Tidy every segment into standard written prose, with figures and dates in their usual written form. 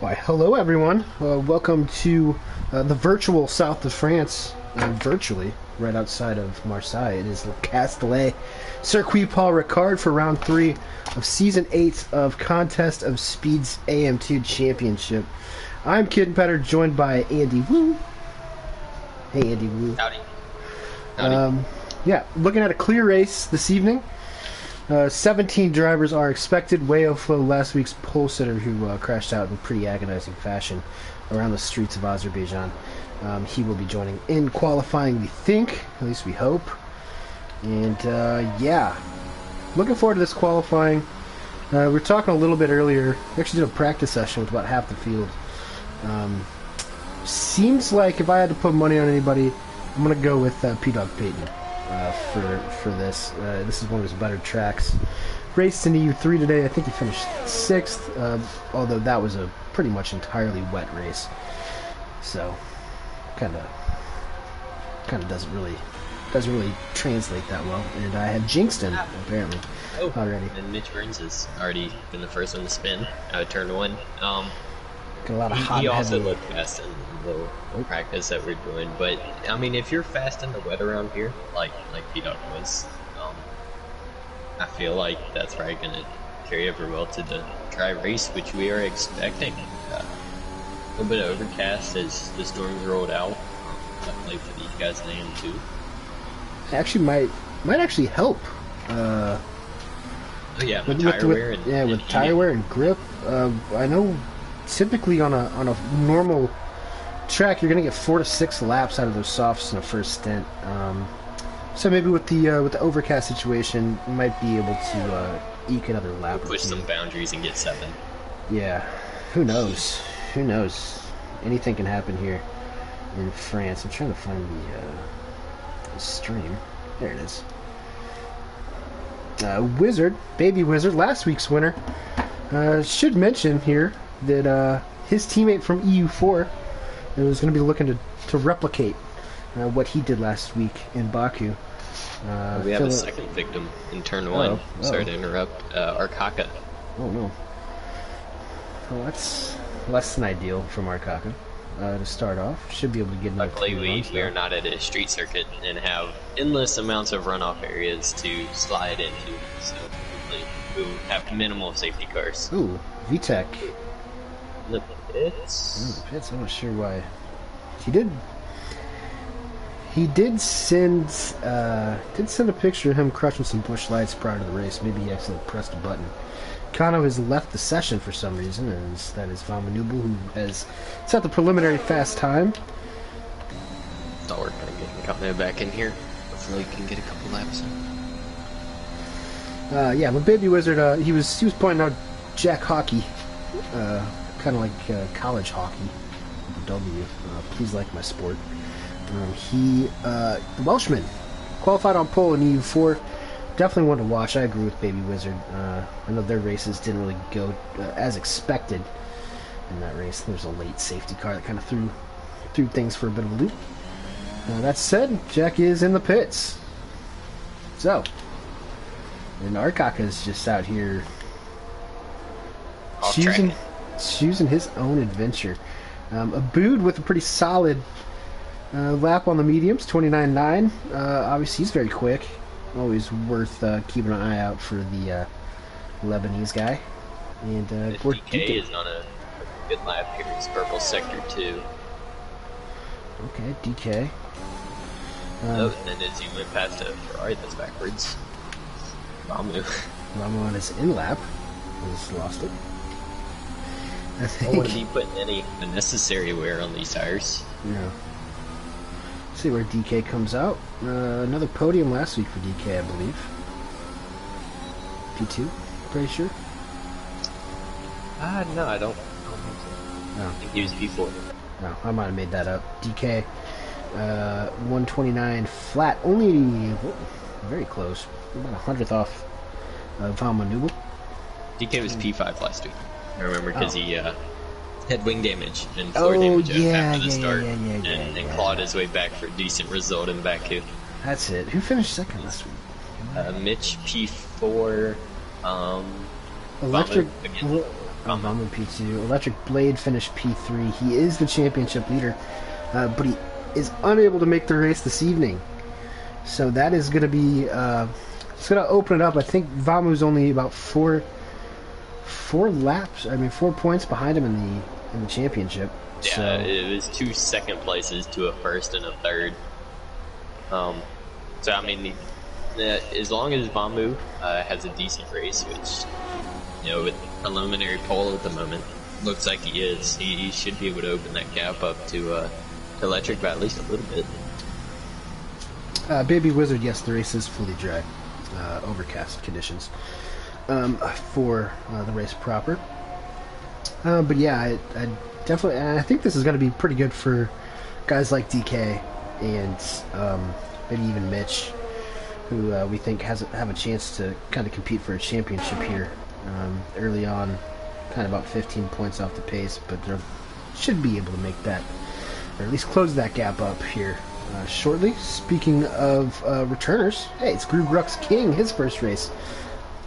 Why, hello everyone. Welcome to the virtual south of France, virtually, right outside of Marseille. It is Le Castellet Circuit Paul Ricard for round 3 of Season 8 of Contest of Speed's AM2 Championship. I'm Kid and Petter, joined by Andy Woo. Hey Andy Woo. Howdy. Howdy. Yeah, looking at a clear race this evening. 17 drivers are expected. Way Flow, last week's pole sitter who crashed out in pretty agonizing fashion around the streets of Azerbaijan. He will be joining in qualifying, we think. At least we hope. And, yeah. Looking forward to this qualifying. We were talking a little bit earlier. We actually did a practice session with about half the field. Seems like if I had to put money on anybody, I'm going to go with P-Dog Peyton. For this. This is one of his better tracks. Raced in EU3 today. I think he finished 6th, although that was a pretty much entirely wet race. So, kind of doesn't really translate that well. And I had jinxed him apparently already. And Mitch Burns has already been the first one to spin out of turn 1. Got a lot of hot he and also heavy. looked fast in the practice that we're doing, but I mean, if you're fast in the wet around here, like P-Dog was, I feel like that's probably going to carry over well to the dry race, which we are expecting. A little bit of overcast as the storms rolled out. Luckily for these guys in AM2. Actually, might actually help. Oh yeah, with tire wear and with tire wear and grip. I know. Typically on a normal track, you're gonna get 4 to 6 laps out of those softs in the first stint. So maybe with the overcast situation, you might be able to eke another lap. Push some boundaries and get 7. Yeah, who knows? Who knows? Anything can happen here in France. I'm trying to find the stream. There it is. Wizard, Baby Wizard, last week's winner. Should mention here that his teammate from EU4 was going to be looking to replicate what he did last week in Baku. We have a second victim in turn 1. Sorry to interrupt. Arkaka. Oh no. Well, that's less than ideal from Arkaka to start off. Should be able to get in. Luckily, we are not at a street circuit and have endless amounts of runoff areas to slide into, so hopefully we'll have minimal safety cars. Ooh, VTEC. The pits? Pits, I'm not sure why. He did send a picture of him crushing some bush lights prior to the race. Maybe he accidentally pressed a button. Kano has left the session for some reason, and that is Van Manubel, who has set the preliminary fast time. Thought we're gonna get Kano back in here. Hopefully we can get a couple laps in. Yeah, but Baby Wizard, he was pointing out Jack Hockey. Kind of like college hockey, W. Please like my sport. The Welshman qualified on pole in EU4. Definitely one to watch. I agree with Baby Wizard. I know their races didn't really go as expected in that race. There's a late safety car that kind of threw things for a bit of a loop. That said, Jack is in the pits. So, and Arkaka is just out here choosing his own adventure. Abood with a pretty solid lap on the mediums, 29.9. Obviously, he's very quick. Always worth keeping an eye out for the Lebanese guy. And DK is on a good lap here. It's purple sector 2. Okay, DK. And then as you went past a Ferrari that's backwards. Ramu on his in lap. Just lost it. I think. Don't want to be putting any unnecessary wear on these tires. Yeah. See where DK comes out. Another podium last week for DK, I believe. P2, pretty sure. No, I don't think so. No. I think he was P4. No, I might have made that up. DK, 129 flat, only very close, about 100th off Van Manubel. DK was P5 last week. I remember because he had wing damage and floor damage after the start, and clawed his way back for a decent result in Baku. That's it. Who finished second last week? Mitch P4. Electric. Vamu P2. Electric Blade finished P3. He is the championship leader, but he is unable to make the race this evening. So that is going to be, it's going to open it up. I think Vamu's only about four points behind him in the championship. Yeah, so. It was 2 second places to a first and a third. So I mean, as long as Vamu has a decent race, which, you know, with preliminary poll at the moment, looks like he is, he should be able to open that gap up to Electric by at least a little bit. Baby Wizard, yes, the race is fully dry. Overcast conditions for the race proper. But yeah, I definitely, I think this is going to be pretty good for guys like DK and maybe even Mitch, who we think have a chance to kind of compete for a championship here early on, kind of about 15 points off the pace, but they should be able to make that, or at least close that gap up here shortly. Speaking of returners, hey, it's Grugruck's King, his first race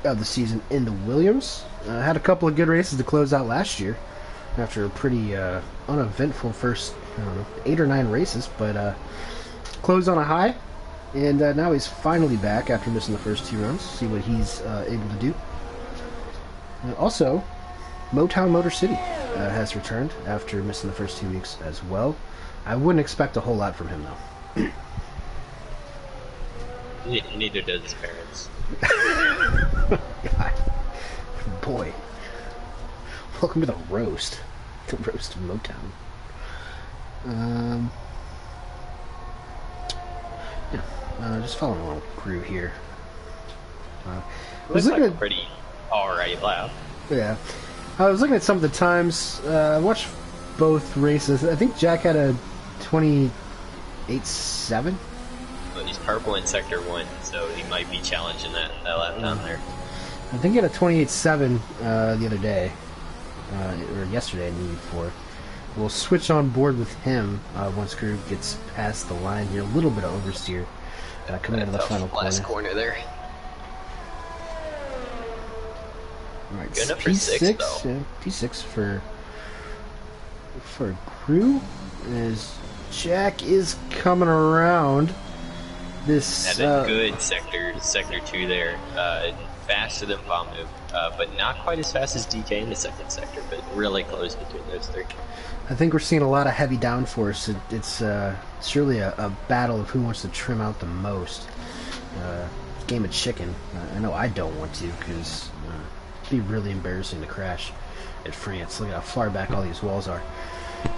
of the season in the Williams. Had a couple of good races to close out last year after a pretty uneventful first 8 or 9 races, but closed on a high, and now he's finally back after missing the first 2 rounds. See what he's able to do. Also, Motown Motor City has returned after missing the first 2 weeks as well. I wouldn't expect a whole lot from him, though. Neither does his parents. God. Boy. Welcome to the roast. The roast of Motown. Yeah, just following along through here. I was looking at a pretty alright lap. Yeah. I was looking at some of the times. I watched both races. I think Jack had a 28.7. Well, he's purple in Sector 1, so he might be challenging that lap down there. I think he had a 28.7 the other day, or yesterday in UE4. We'll switch on board with him once Groove gets past the line here. A little bit of oversteer coming out of the final last corner there. All right, good enough for 6, though. Yeah, P6 for Groove, as Jack is coming around this. Had a good sector 2 there. Faster than Vamu, but not quite as fast as DK in the second sector, but really close between those 3. I think we're seeing a lot of heavy downforce. It's surely a battle of who wants to trim out the most. Game of chicken. I know I don't want to, because it'd be really embarrassing to crash at France. Look at how far back all these walls are.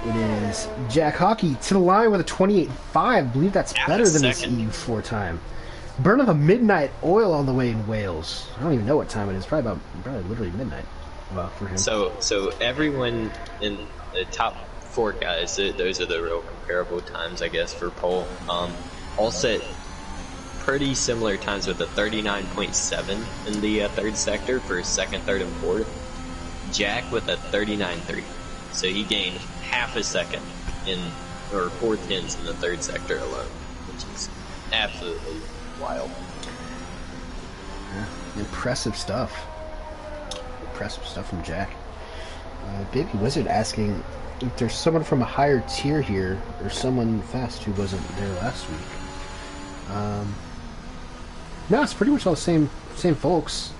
It is Jack Hockey to the line with a 28.5. I believe that's better than his EU4 time. Burn of a midnight oil all the way in Wales. I don't even know what time it is. Probably literally midnight for him. So everyone in the top 4 guys, those are the real comparable times, I guess, for pole. All set pretty similar times with a 39.7 in the third sector for second, third, and fourth. Jack with a 39.3. So he gained half a second or 4 tenths in the third sector alone, which is absolutely wild. Yeah, impressive stuff. Impressive stuff from Jack. Baby Wizard asking if there's someone from a higher tier here, or someone fast who wasn't there last week. No, it's pretty much all the same folks.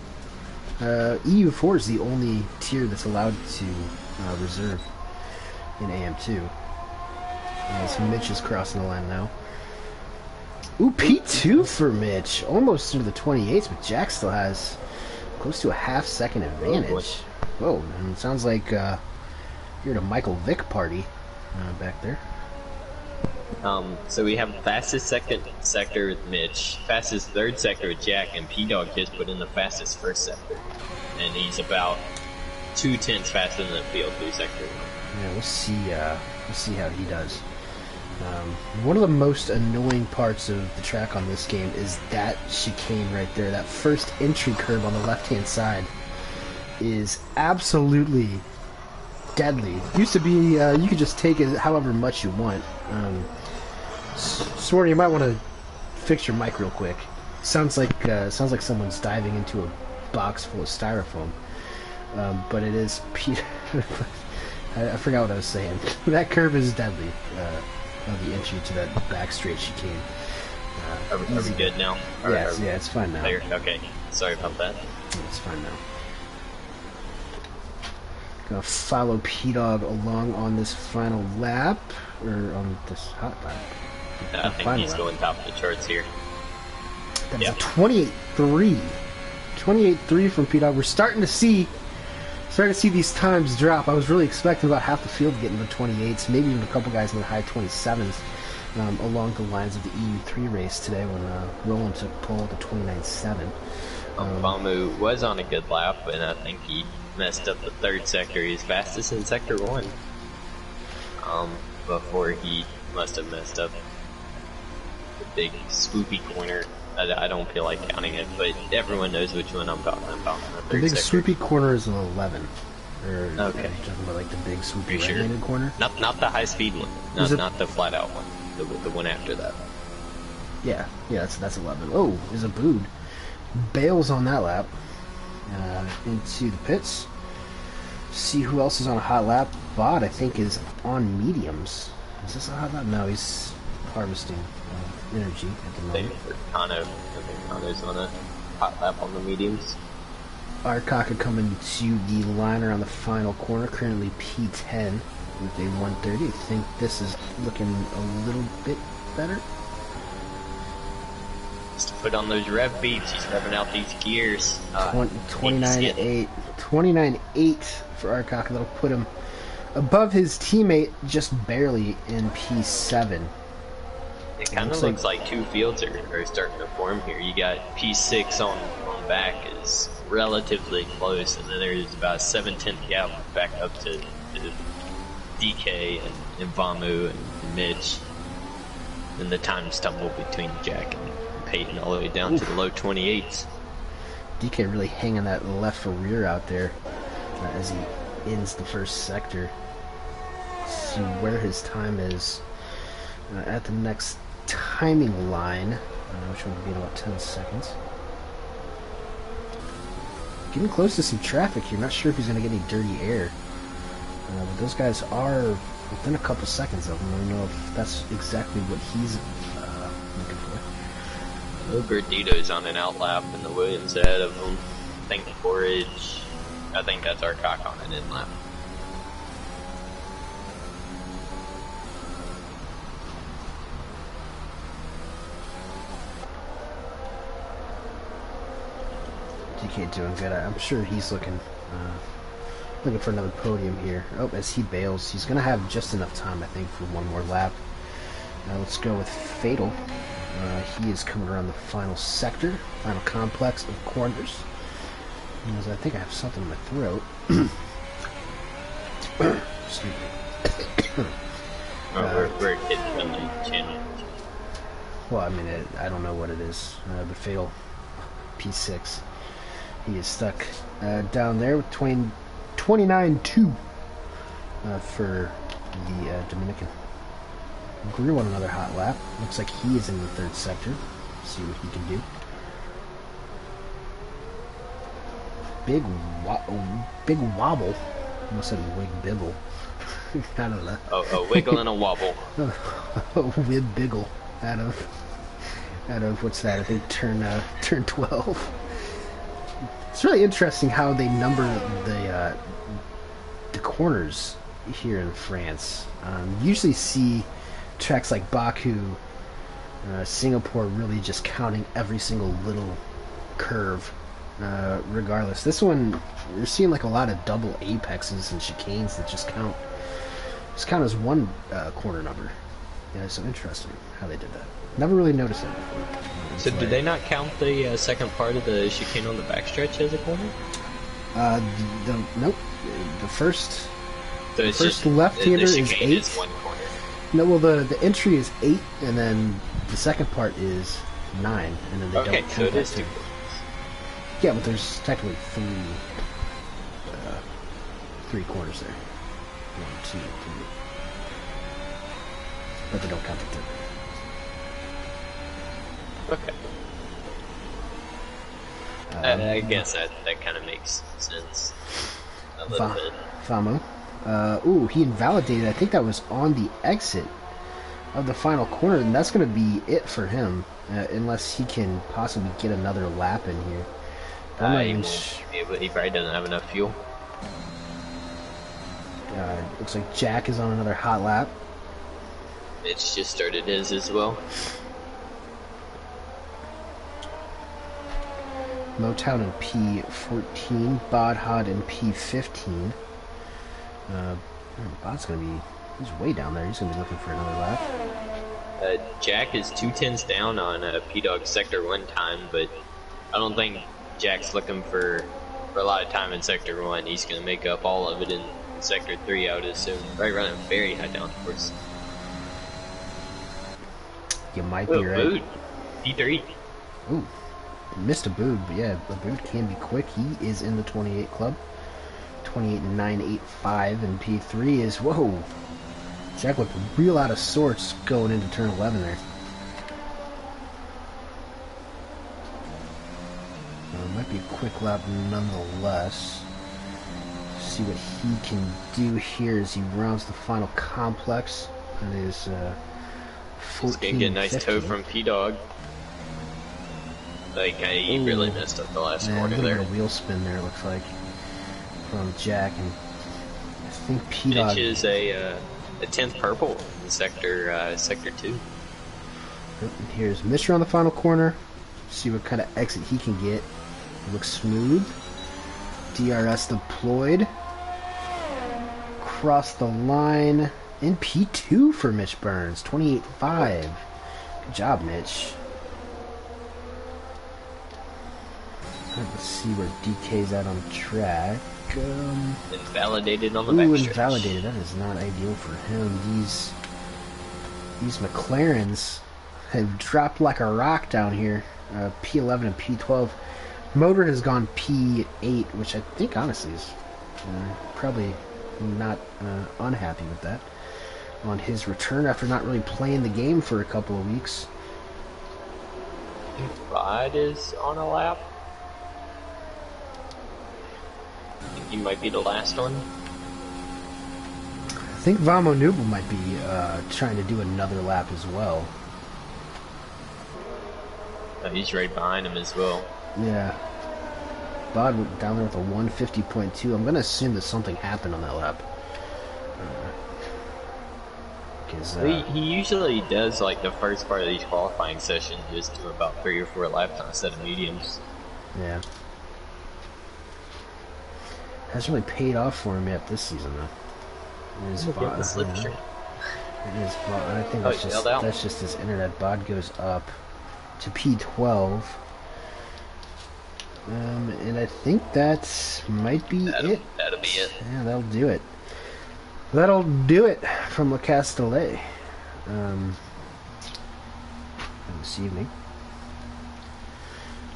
EU4 is the only tier that's allowed to reserve in AM2. So Mitch is crossing the line now. Ooh, P2 for Mitch. Almost into the 28s, but Jack still has close to a half-second advantage. Whoa, and it sounds like you're at a Michael Vick party back there. So we have fastest second sector with Mitch, fastest third sector with Jack, and P-Dog just put in the fastest first sector. And he's about 2 tenths faster than the field through sector 1. Yeah, we'll see how he does. One of the most annoying parts of the track on this game is that chicane right there. That first entry curve on the left-hand side is absolutely deadly. Used to be you could just take it however much you want. Swordy, you might want to fix your mic real quick. Sounds like someone's diving into a box full of styrofoam. but it is Pete. I forgot what I was saying. That curve is deadly. On the entry to that back straight chicane. Are we good now? Yeah, it's fine now. Okay, sorry about that. It's fine now. Gonna follow P-Dog along on this final lap, or on this hot lap. I think he's going top of the charts here. That's a 28.3. 28.3 from P-Dog. We're starting to see these times drop. I was really expecting about half the field getting the 28s, maybe even a couple guys in the high 27s, along the lines of the EU3 race today when Roland took pole at the 29.7. Bamu was on a good lap, and I think he messed up the third sector. He's fastest in sector 1. Before he must have messed up the big swoopy corner. I don't feel like counting it, but everyone knows which one I'm talking about. The big swoopy corner is an 11. Okay. You're talking about like the big swoopy right-handed corner? Not the high speed one. Not the flat out one. The one after that. Yeah, that's 11. Oh, is a booed. Bails on that lap. Into the pits. See who else is on a hot lap. Bod, I think, is on mediums. Is this a hot lap? No, he's harvesting energy at the moment. I think Kano's on a hot lap on the mediums. Arkaka coming to the liner on the final corner, currently P10 with a 130. I think this is looking a little bit better. Just to put on those rev beats, he's revving out these gears. 29.8. 29.8 for Arkaka. That'll put him above his teammate just barely in P7. It kind of looks like two fields are starting to form here. You got P6 on back is relatively close, and then there's about a 7/10 gap back up to DK and Vamu and Mitch. And the time stumble between Jack and Peyton all the way down to the low 28s. DK really hanging that left for rear out there as he ends the first sector. Let's see where his time is at the next timing line, which would be in about 10 seconds. Getting close to some traffic here. Not sure if he's going to get any dirty air. But those guys are within a couple seconds of him. I don't know if that's exactly what he's looking for. Gordito's on an out lap, and the Williams ahead of him. I think Forage. I think that's our cock on an in lap. DK doing good. I'm sure he's looking for another podium here. Oh, as he bails, he's going to have just enough time, I think, for one more lap. Let's go with Fatal. He is coming around the final sector, final complex of corners. As I think I have something in my throat. Excuse me. We're kid-friendly channel. Well, I mean, I don't know what it is, but Fatal, P6. He is stuck down there with 29.2 for the Dominican. Grew on another hot lap. Looks like he is in the third sector. See what he can do. Big wobble. I almost said wig bibble. I don't know. A wiggle and a wobble. A wib biggle out of what's that? I think turn 12. It's really interesting how they number the corners here in France. Usually see tracks like Baku, Singapore really just counting every single little curve, regardless. This one, you're seeing like a lot of double apexes and chicanes that just count as one corner number. Yeah, it's so interesting how they did that. Never really noticed that before. So did they not count the second part of the chicane on the backstretch as a corner? Nope. The first just, left-hander is 8. Is one corner. No, well the entry is 8, and then the second part is 9, and then they don't count so it that is 2 corners. Yeah, but there's technically 3 corners there. 1, 2, 3. But they don't count the third. Okay. I guess that kind of makes sense. a little bit. Famo. Ooh, he invalidated. I think that was on the exit of the final corner, and that's going to be it for him, unless he can possibly get another lap in here. He probably doesn't have enough fuel. Looks like Jack is on another hot lap. Mitch just started his as well. Motown in P14, Bodhod in P15. Bod's gonna be, he's way down there. He's gonna be looking for another lap. Jack is 2/10 down on P-Dog Sector 1 time, but I don't think Jack's looking for a lot of time in Sector 1. He's gonna make up all of it in Sector 3 out of so right running very high downforce. You might be right. Boot. P3. Ooh. Missed a boot, but yeah, a boot can be quick. He is in the 28 club. 28.985, and P3 is, whoa. Jack looked real out of sorts going into turn 11 there. Might be a quick lap nonetheless. See what he can do here as he rounds the final complex. That is 14. He's gonna get a nice toe from P-Dog. Like, he really messed up the last corner there. A wheel spin there, it looks like, from Jack, and I think P-Dog... Mitch is a 10th purple in Sector 2. Here's Mr. on the final corner. See what kind of exit he can get. Looks smooth. DRS deployed. Cross the line. In P2 for Mitch Burns. 28.5. Good job, Mitch. Let's see where DK's at on the track. Invalidated on the backstretch. Invalidated. That is not ideal for him. These McLarens have dropped like a rock down here. P11 and P12. Motor has gone P8, which I think honestly is probably not unhappy with that on his return after not really playing the game for a couple of weeks. Rod is on a lap. I think he might be the last one. I think Vamo Nubel might be trying to do another lap as well. He's right behind him as well. Yeah. Bod went down there with a 150.2. I'm going to assume that something happened on that lap. He usually does like the first part of these qualifying sessions just do about 3 or 4 laps on a set of mediums. Yeah. Hasn't really paid off for him yet this season though. It is Bod. It is Bod. I think that's just his internet. Bod goes up to P12. And I think that might be it. That'll be it. Yeah, that'll do it. That'll do it from La Castellet this evening.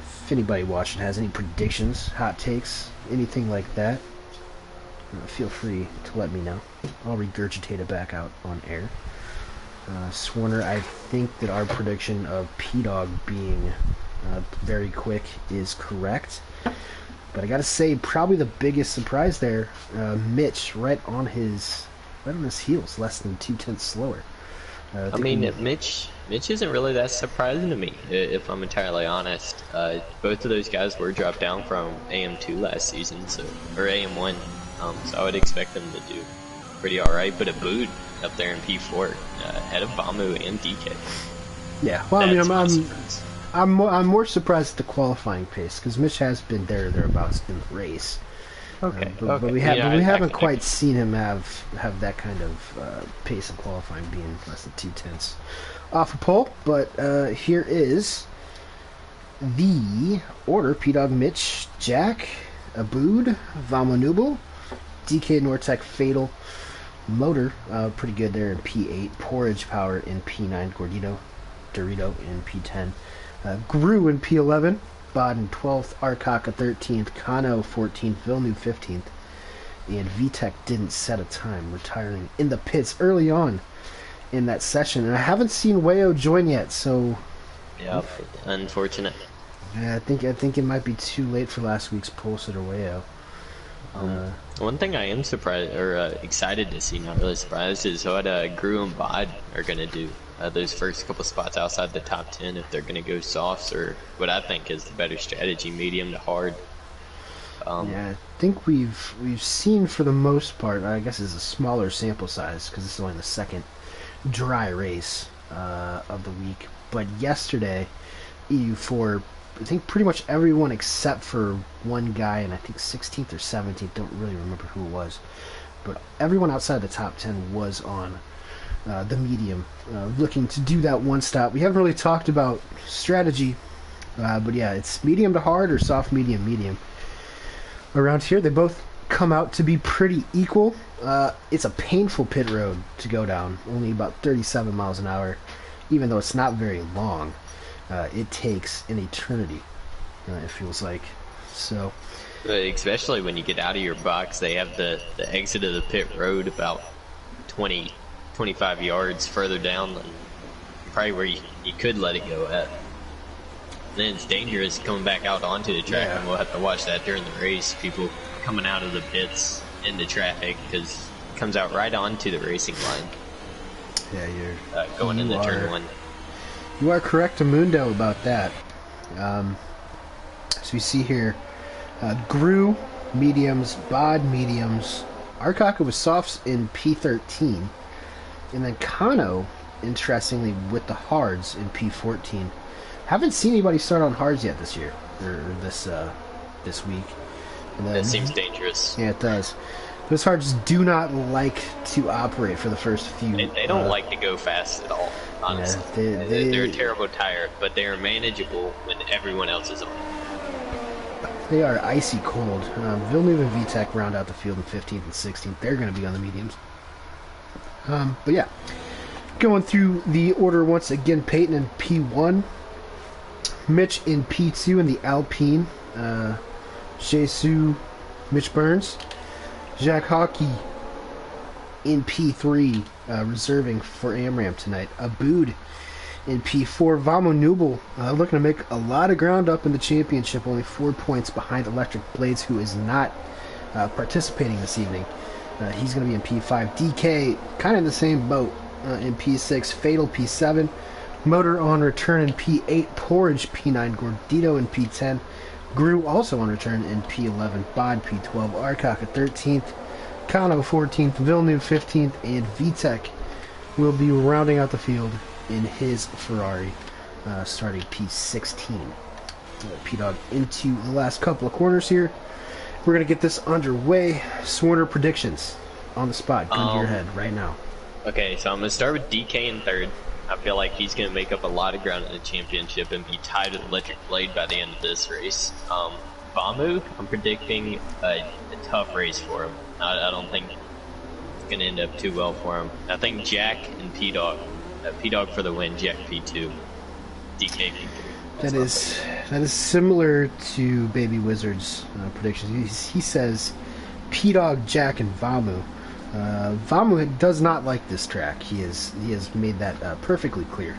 If anybody watching has any predictions, hot takes, anything like that, feel free to let me know. I'll regurgitate it back out on air. Swarner, I think that our prediction of P-Dog being very quick is correct. But I gotta say, probably the biggest surprise there, Mitch, right on his heels, less than 2/10 slower. I mean, Mitch isn't really that surprising to me, if I'm entirely honest. Both of those guys were dropped down from AM2 last season, or AM1, so I would expect them to do pretty alright. But a boot up there in P4, ahead of Bamu and DK. Yeah, well, I mean, I'm more surprised at the qualifying pace because Mitch has been thereabouts in the race. Okay, but we haven't quite seen him have that kind of pace of qualifying, being less than 2/10 off a pole. But here is the order: P-Dog, Mitch, Jack, Abood, Vamonubel, DK Nortec, Fatal, Motor, pretty good there in P8, Porridge Power in P9, Dorito in P10. Gru in P11, Baden 12th, Arkaka 13th, Kano 14th, Villeneuve 15th, and VTEC didn't set a time, retiring in the pits early on in that session. And I haven't seen Wayo join yet, so... Yep, unfortunate. Yeah, I think it might be too late for last week's pole sitter Wayo. One thing I am surprised or excited to see, not really surprised, is what Gru and Bod are gonna do. Those first couple spots outside the top 10, if they're gonna go softs or what I think is the better strategy, medium to hard. Yeah, I think we've seen for the most part. I guess it's a smaller sample size because this is only the second dry race of the week. But yesterday, for I think pretty much everyone except for one guy, and I think 16th or 17th, don't really remember who it was, but everyone outside the top 10 was on the medium, looking to do that one stop. We haven't really talked about strategy, but yeah, it's medium to hard or soft medium medium. Around here, they both come out to be pretty equal. It's a painful pit road to go down, only about 37 miles an hour, even though it's not very long. It takes an eternity, it feels like. So, especially when you get out of your box, they have the exit of the pit road about 20, 25 yards further down than probably where you could let it go at. Then it's dangerous coming back out onto the track, and we'll have to watch that during the race. People coming out of the pits into traffic because it comes out right onto the racing line. Yeah, you're going into turn 1. You are correct, Amundo, about that. So we see here, Gru mediums, Bod mediums, Arkaka with softs in P13, and then Kano, interestingly, with the hards in P14. Haven't seen anybody start on hards yet this year, or this week. And then, that seems dangerous. Yeah, it does. Those hards do not like to operate for the first few. They don't like to go fast at all, honestly. Yeah, they're a terrible tire, but they are manageable when everyone else is on. They are icy cold. Villeneuve and VTEC round out the field in 15th and 16th. They're going to be on the mediums. But yeah, going through the order once again, Peyton in P1, Mitch in P2 in the Alpine, Jesus, Mitch Burns, Jacques Hockey in P3, reserving for AMRAM tonight. Abood in P4. Vamo Nubel looking to make a lot of ground up in the championship, only 4 points behind Electric Blades, who is not participating this evening. He's going to be in P5. DK, kind of in the same boat, in P6. Fatal P7. Motor on return in P8. Porridge P9. Gordito in P10. Gru also on return in P11. Bod P12. Arkaka 13th. Kano 14th. Villeneuve 15th. And VTEC will be rounding out the field in his Ferrari, starting P16. P-Dog into the last couple of corners here. We're going to get this underway. Swarner predictions on the spot. Gun to your head right now. Okay, so I'm going to start with DK in third. I feel like he's going to make up a lot of ground in the championship and be tied with Electric Blade by the end of this race. Vamu, I'm predicting a tough race for him. I don't think it's going to end up too well for him. I think Jack and P-Dog. P-Dog for the win, Jack P2, DK P3. That is similar to Baby Wizard's predictions. He says P-Dog, Jack, and Vamu. Vamu does not like this track. He has made that perfectly clear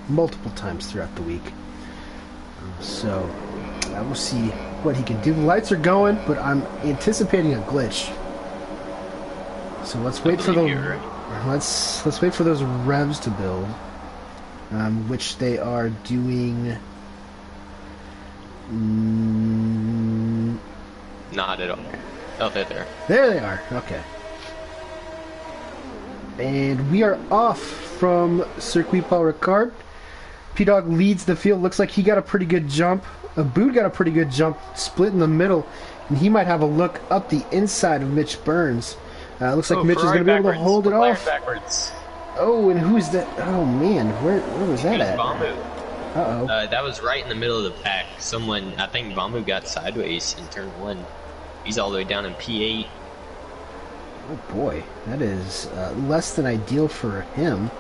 multiple times throughout the week. So we'll see what he can do. The lights are going, but I'm anticipating a glitch. So let's wait for the let's wait for those revs to build, which they are doing. Not at all. Oh, they're there. There they are. Okay. And we are off from Circuit Paul Ricard. P-Dog leads the field. Looks like he got a pretty good jump. Abood got a pretty good jump, split in the middle, and he might have a look up the inside of Mitch Burns. Looks like Mitch is going to be able to hold it off. Backwards. Oh, and who's that? Oh, man. Where was that at? Vamu. Uh-oh. That was right in the middle of the pack. I think Vamu got sideways in turn 1. He's all the way down in P8. Oh, boy. That is less than ideal for him.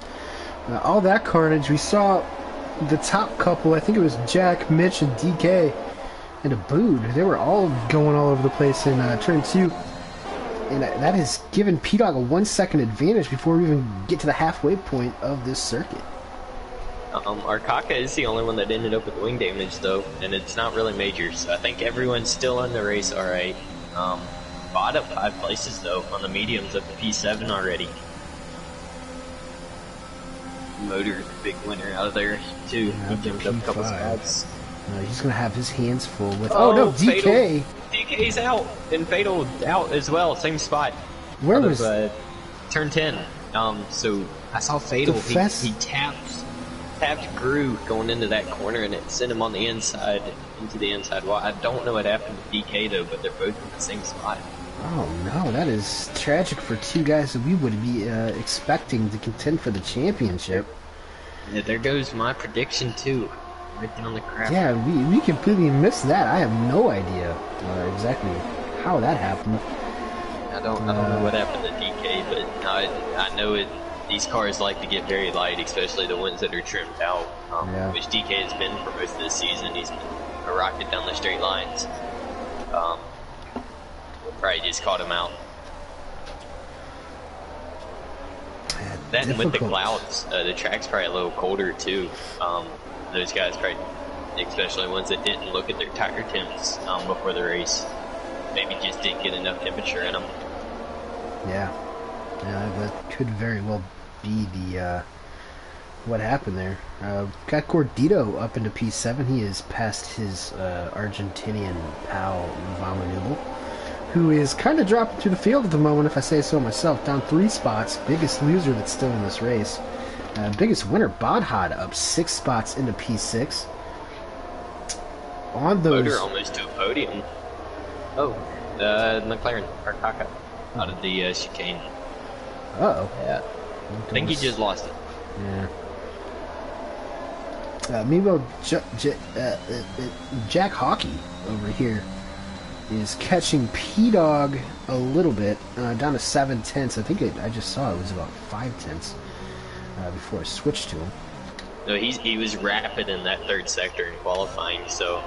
All that carnage. We saw the top couple. I think it was Jack, Mitch, and DK, and Abood. They were all going all over the place in turn 2. And that has given P-Dog a 1 second advantage before we even get to the halfway point of this circuit. Arkaka is the only one that ended up with wing damage, though, and it's not really major, so I think everyone's still in the race alright. Bot up 5 places though on the mediums up to P7 already. Motor, big winner out of there too. Yeah, He jumped up a couple spots. He's gonna have his hands full with. Oh no, DK! Fatal. DK's out and Fatal out as well. Same spot. Where was turn 10? So I saw Fatal. He tapped Gru going into that corner, and it sent him on the inside into the inside wall. I don't know what happened to DK though, but they're both in the same spot. Oh no, that is tragic for two guys that we would be expecting to contend for the championship. Yeah, there goes my prediction too. Everything on the crap. Yeah, we completely missed that. I have no idea exactly how that happened. I don't know what happened to DK, but I know it. These cars like to get very light, especially the ones that are trimmed out, which DK has been for most of the season. He's been a rocket down the straight lines. Probably just caught him out. That and with the clouds, the track's probably a little colder too. Those guys probably, especially ones that didn't look at their tire temps before the race, maybe just didn't get enough temperature in them. Yeah, that could very well be the what happened there. Got Gordito up into P7. He is past his Argentinian pal Vamanubel, who is kind of dropping through the field at the moment, if I say so myself. Down 3 spots. Biggest loser that's still in this race. Biggest winner, Bodhad, up 6 spots into P6. On those... Motor almost to a podium. Oh, McLaren, Arkaka, out of the chicane. Uh-oh. Yeah. I think he just lost it. Yeah. Meanwhile, Jack Hockey over here is catching P-Dog a little bit, down to 7 tenths. I think I just saw it was about 5 tenths before I switched to him. No, he was rapid in that 3rd sector in qualifying, so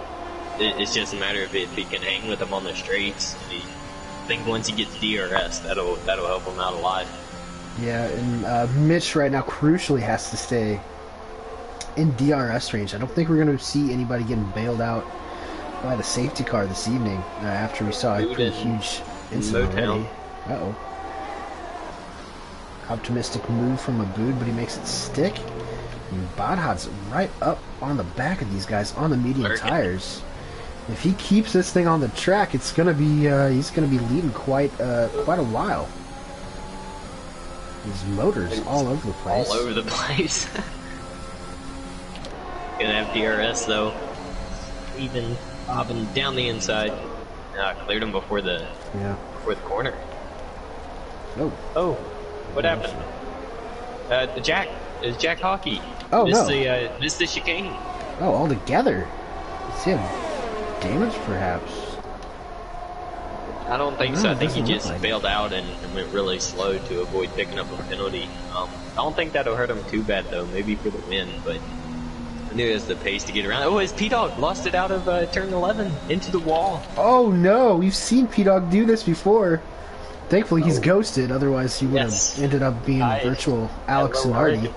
it's just a matter of if he can hang with him on the straights. I think once he gets DRS, that'll help him out a lot. Yeah, and Mitch right now crucially has to stay in DRS range. I don't think we're going to see anybody getting bailed out by the safety car this evening after we saw a pretty huge incident already. Uh-oh. Optimistic move from Abood, but he makes it stick. And Bodhad's right up on the back of these guys on the medium tires. If he keeps this thing on the track, it's gonna be he's gonna be leading quite a while. His motors all over the place. All over the place. Gonna have DRS though. Even bobbing down the inside. Cleared him before the corner. Oh, what happened? Jack Hockey. Oh missed the chicane. Oh, all together. Does he have damage, perhaps? I don't think so. I think he just bailed out and went really slow to avoid picking up a penalty. I don't think that'll hurt him too bad though. Maybe for the win, but I knew he has the pace to get around. Oh, his P-Dog lost it out of turn 11 into the wall. Oh no, we've seen P-Dog do this before. Thankfully he's ghosted, otherwise he would have ended up being virtual Alex and Artie.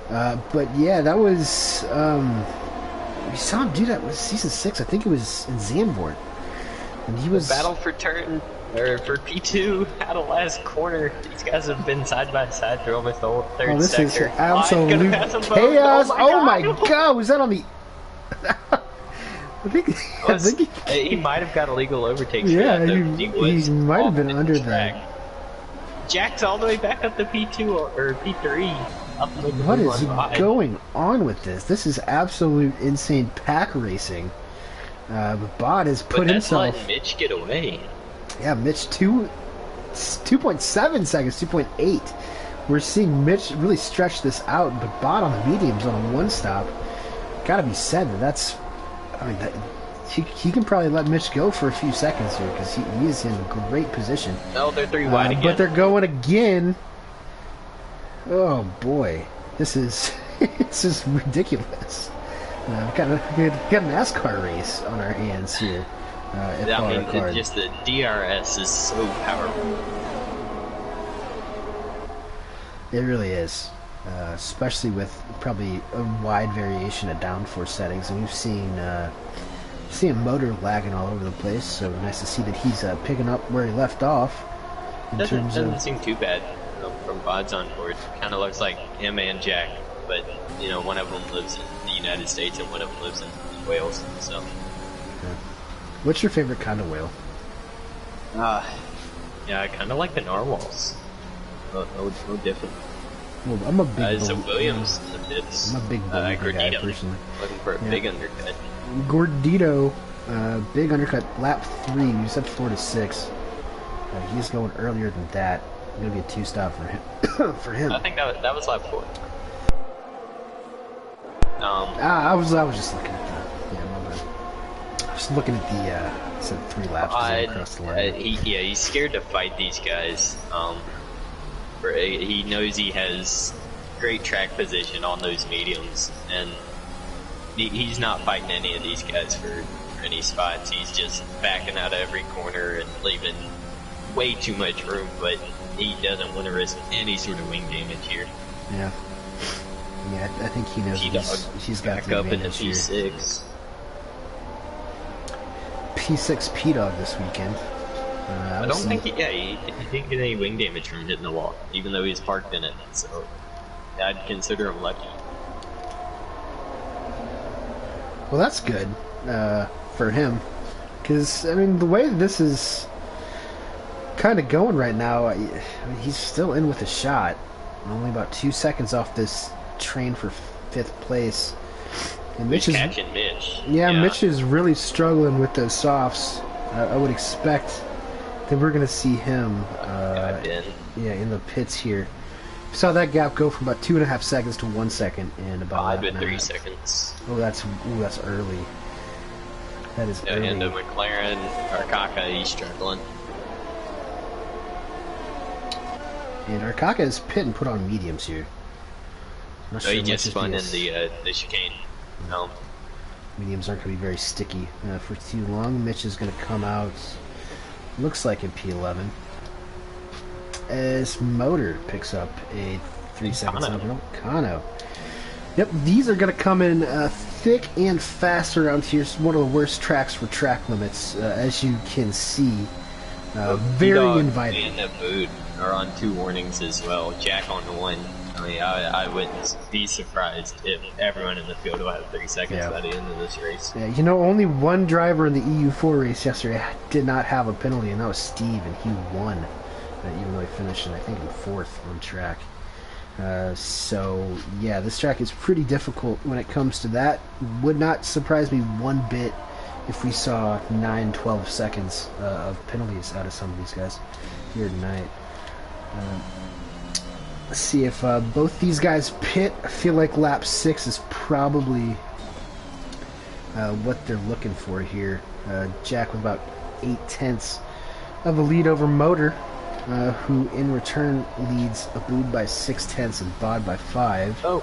But yeah, that was we saw him do that with season 6. I think it was in Zandvoort, and he was battle for P2 out of last corner. These guys have been side by side through almost the whole 3rd sector. This is absolute chaos! Oh my god, was that on the? I think he might have got a legal overtake. Yeah, he might have been under that. Jack's all the way back up to P2 or P3. What is going on with this? This is absolute insane pack racing. Bod has put himself. Letting Mitch get away. Yeah, Mitch 2.7 seconds, 2.8. We're seeing Mitch really stretch this out, but Bod on the mediums on a 1-stop. Gotta be said that's. I mean, he can probably let Mitch go for a few seconds here because he is in great position. No, they're 3 wide again. But they're going again. Oh boy, this is ridiculous. Got a NASCAR race on our hands here. Just the DRS is so powerful. It really is, especially with probably a wide variation of downforce settings. And we've seen Seeing Motor lagging all over the place, so nice to see that he's picking up where he left off. Doesn't seem too bad from VODs on board. Kind of looks like him and Jack, but you know, one of them lives in the United States and one of them lives in Wales. So, yeah. What's your favorite kind of whale? Yeah, I kind of like the narwhals. No different. Well, I'm a big. So Williams, I'm a big guy personally. Looking for a big undercut. Gordito, big undercut, lap 3. You said 4 to 6. He's going earlier than that. Gonna be a 2-stop for him. For him. I think that was lap 4. I was just looking at the. Yeah, my bad. I was looking at the. Said 3 laps across the line. He's scared to fight these guys. He knows he has great track position on those mediums, and he's not fighting any of these guys for any spots. He's just backing out of every corner and leaving way too much room, but he doesn't want to risk any sort of wing damage here. Yeah. Yeah, I think he knows he's got back up in the P6. P6 P-Dog this weekend. I don't think he didn't get any wing damage from hitting the wall, even though he's parked in it, so I'd consider him lucky. Well, that's good for him, because I mean the way this is kind of going right now, I mean, he's still in with a shot, only about 2 seconds off this train for 5th place. And Mitch is catching Mitch. Yeah, Mitch is really struggling with those softs. I would expect that we're going to see him in the pits here. Saw that gap go from about 2.5 seconds to 1 second in about 3 seconds. Oh, that's early. That is early. And the McLaren Arcaka, he's struggling. And Arcaka is pit and put on mediums here. No, he just spun in the chicane. No. Mediums aren't going to be very sticky for too long. Mitch is going to come out, looks like in P11. As Motor picks up a 3 seconds on Kano. Yep, these are going to come in thick and fast around here. It's one of the worst tracks for track limits, as you can see. Very inviting. And Abood are on 2 warnings as well. Jack on 1. I mean, I wouldn't be surprised if everyone in the field will have 3 seconds by the end of this race. Yeah, you know, only one driver in the EU4 race yesterday did not have a penalty, and that was Steve, and he won. Even though he finished, I think, in 4th on track. So, yeah, this track is pretty difficult when it comes to that. Would not surprise me one bit if we saw 9-12 seconds of penalties out of some of these guys here tonight. Let's see if both these guys pit. I feel like lap 6 is probably what they're looking for here. Jack with about 8/10 of a lead over Motor, who in return leads Abood by 6/10 and Bod by 5. Oh,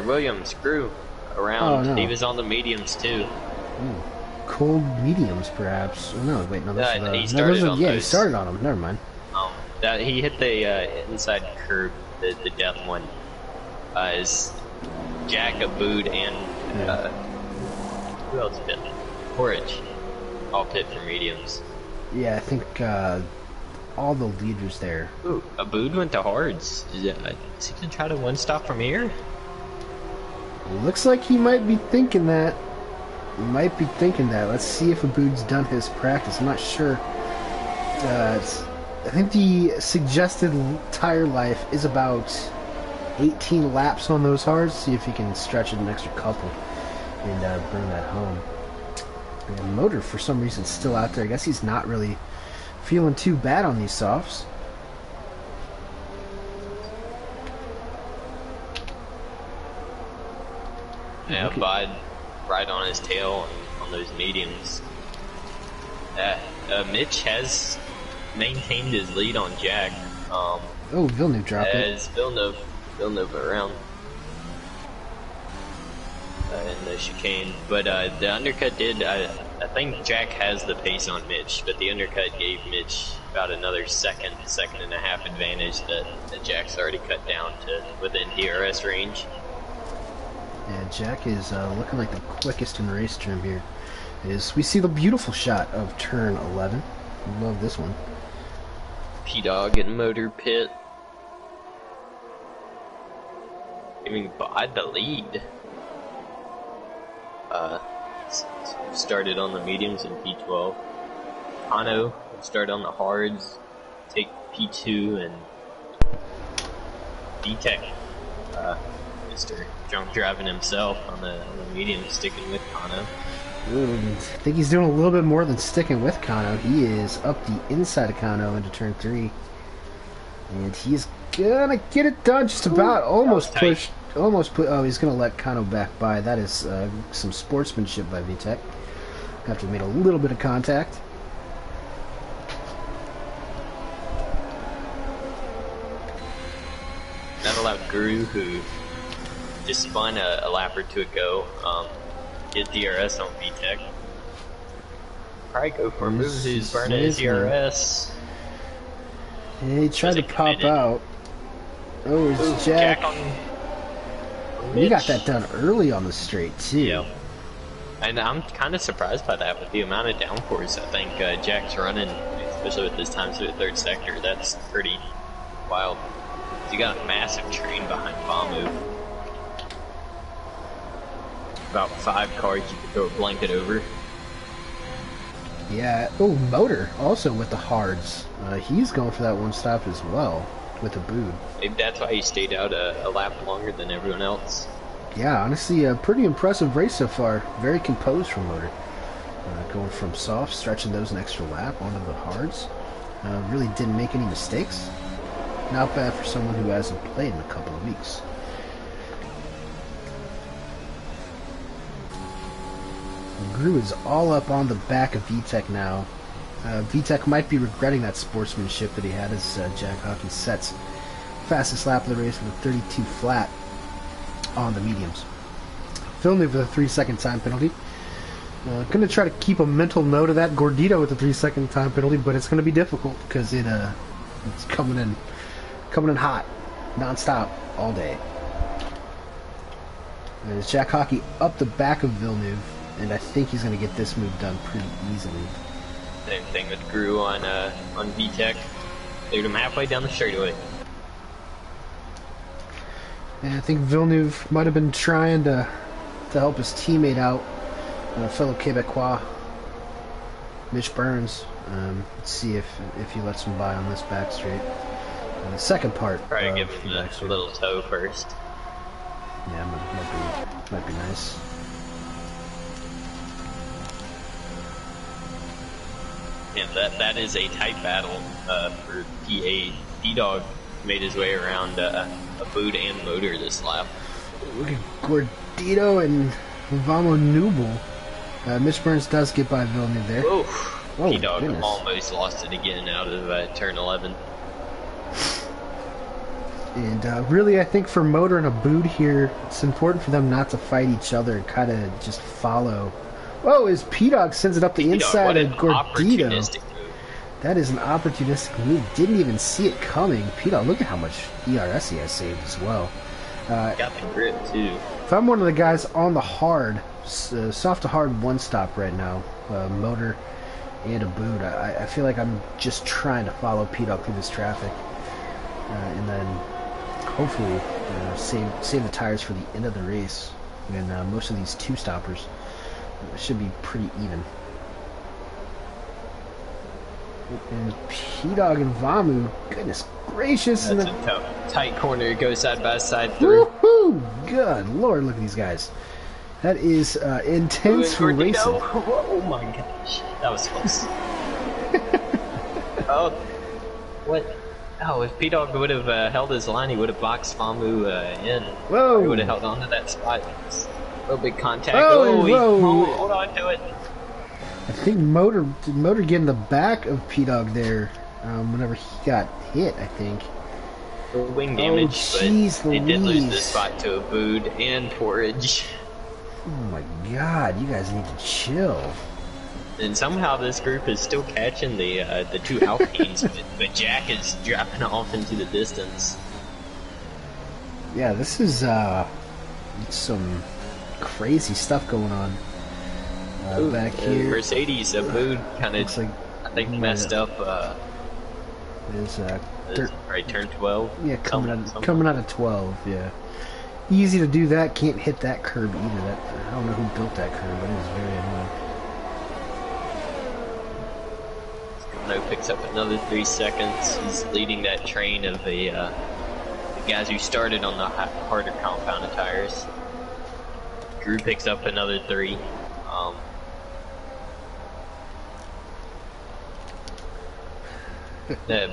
Williams grew around. Oh, no. He was on the mediums too. Ooh. Cold mediums, perhaps. Oh, no, wait, no. He started on those. He started on them. Never mind. He hit the inside curb, the death one. Is Jack, Abood, and who else pit? Porridge. All pit for mediums. Yeah, I think all the leaders there. Ooh, Abood went to hards. Is he gonna try to one stop from here? Looks like he might be thinking that. Let's see if Abood's done his practice. I'm not sure. I think the suggested tire life is about 18 laps on those hards. See if he can stretch it an extra couple and bring that home. And Motor, for some reason, still out there. I guess he's not really feeling too bad on these softs. Yeah, Bod right on his tail on those mediums. Mitch has maintained his lead on Jack. Villeneuve dropped it. As Villeneuve around in the chicane, but the undercut did. I think Jack has the pace on Mitch, but the undercut gave Mitch about another second and a half advantage that Jack's already cut down to within DRS range. And Jack is looking like the quickest in race term here. Is we see the beautiful shot of turn 11. Love this one. P-Dog in motor pit. Giving by the lead. Started on the mediums in P12. Kano start on the hards, take P2, and D-Tech, Mr. Drunk driving himself on the medium, sticking with Kano. I think he's doing a little bit more than sticking with Kano. He is up the inside of Kano into turn 3. And he's gonna get it done just about. Almost pushed. Almost put. Oh, he's gonna let Kano back by. That is some sportsmanship by VTech. After he made a little bit of contact. That allowed Guru, who just spun a lap or two ago, get DRS on VTech. Probably go for moves who's burning his DRS. Yeah, he tried to pop out. Oh, it's Jack. You got that done early on the straight, too. Yeah. And I'm kind of surprised by that with the amount of downforce I think Jack's running, especially with his time to the third sector. That's pretty wild. You got a massive train behind Vamu. About 5 cars you could throw a blanket over. Yeah. Oh, Motor also with the hards. He's going for that one stop as well with a boot. Maybe that's why he stayed out a lap longer than everyone else. Yeah, honestly, a pretty impressive race so far. Very composed from Motor. Going from soft, stretching those an extra lap onto the hards. Really didn't make any mistakes. Not bad for someone who hasn't played in a couple of weeks. Gru is all up on the back of VTech now. VTech might be regretting that sportsmanship that he had as Jack Hockey sets fastest lap of the race with a 32 flat on the mediums. Villeneuve with a 3-second time penalty. Going to try to keep a mental note of that. Gordito with a 3-second time penalty, but it's going to be difficult because it's coming in hot, non-stop, all day. There's Jack Hockey up the back of Villeneuve, and I think he's going to get this move done pretty easily. Same thing with Gru on VTech. Cleared him halfway down the straightaway. And I think Villeneuve might have been trying to help his teammate out, fellow Quebecois, Mitch Burns. Let's see if he lets him by on this back straight. The second part. Probably give him a little toe first. Yeah, might be nice. Yeah, that is a tight battle for PA. D-Dog made his way around a boot and motor this lap. Look at Gordito and Vamo Nubel. Mitch Burns does get by Villeneuve there. Whoa, D-Dog almost lost it again out of turn 11. And really, I think for Motor and a boot here, it's important for them not to fight each other and kind of just follow. Whoa, as P-Dog sends it up the inside of Gordito. That is an opportunistic move. Didn't even see it coming. P-Dog, look at how much ERS he has saved as well. Got the grip, too. If I'm one of the guys on the hard, soft to hard one stop right now, Motor and a boot, I feel like I'm just trying to follow P-Dog through this traffic. And then hopefully save the tires for the end of the race. And most of these two-stoppers should be pretty even. And P-Dog and Vamu, goodness gracious. That's a tough, tight corner, go side by side through. Woohoo! Good Lord, look at these guys. That is intense racing. Oh my gosh, that was close. Oh, what? Oh, if P-Dog would have held his line, he would have boxed Vamu in. Whoa! He would have held on to that spot. A little big contact. Whoa! Hold on to it. I think Motor getting the back of P-Dog there whenever he got hit, I think. Wing damage, but they did lose this spot to a boot and Porridge. Oh my god, you guys need to chill. And somehow this group is still catching the two Alpines, but Jack is dropping off into the distance. Yeah, this is some crazy stuff going on. Back here, Mercedes, Abood kind of, like I think, messed up. Is right, turn 12. Yeah, coming out of 12. Yeah, easy to do that. Can't hit that curb either. That I don't know who built that curb, but it is very annoying. No picks up another 3 seconds. He's leading that train of the guys who started on the harder compounded tires. Drew picks up another 3.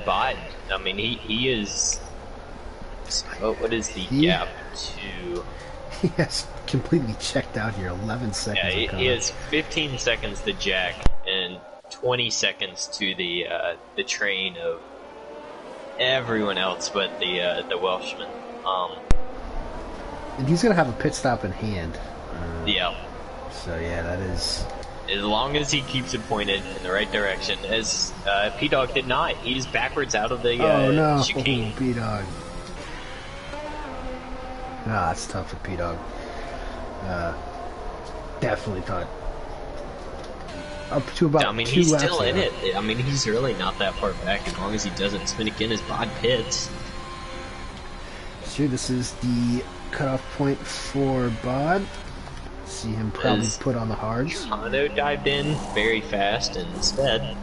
Bot, I mean, he is. What is the gap to? He has completely checked out here. 11 seconds. Yeah, he has 15 seconds to Jack and 20 seconds to the train of everyone else but the Welshman. And he's gonna have a pit stop in hand. Yeah. So yeah, that is. As long as he keeps it pointed in the right direction, as P-Dog did not. He's backwards out of the chicane. Oh, P-Dog. It's tough for P-Dog. Definitely thought. Up to about 2 laps. I mean, he's still in it. I mean, he's really not that far back as long as he doesn't spin again his bod pits. Sure, this is the cutoff point for Bod. See him probably put on the hards. Hondo dived in very fast instead.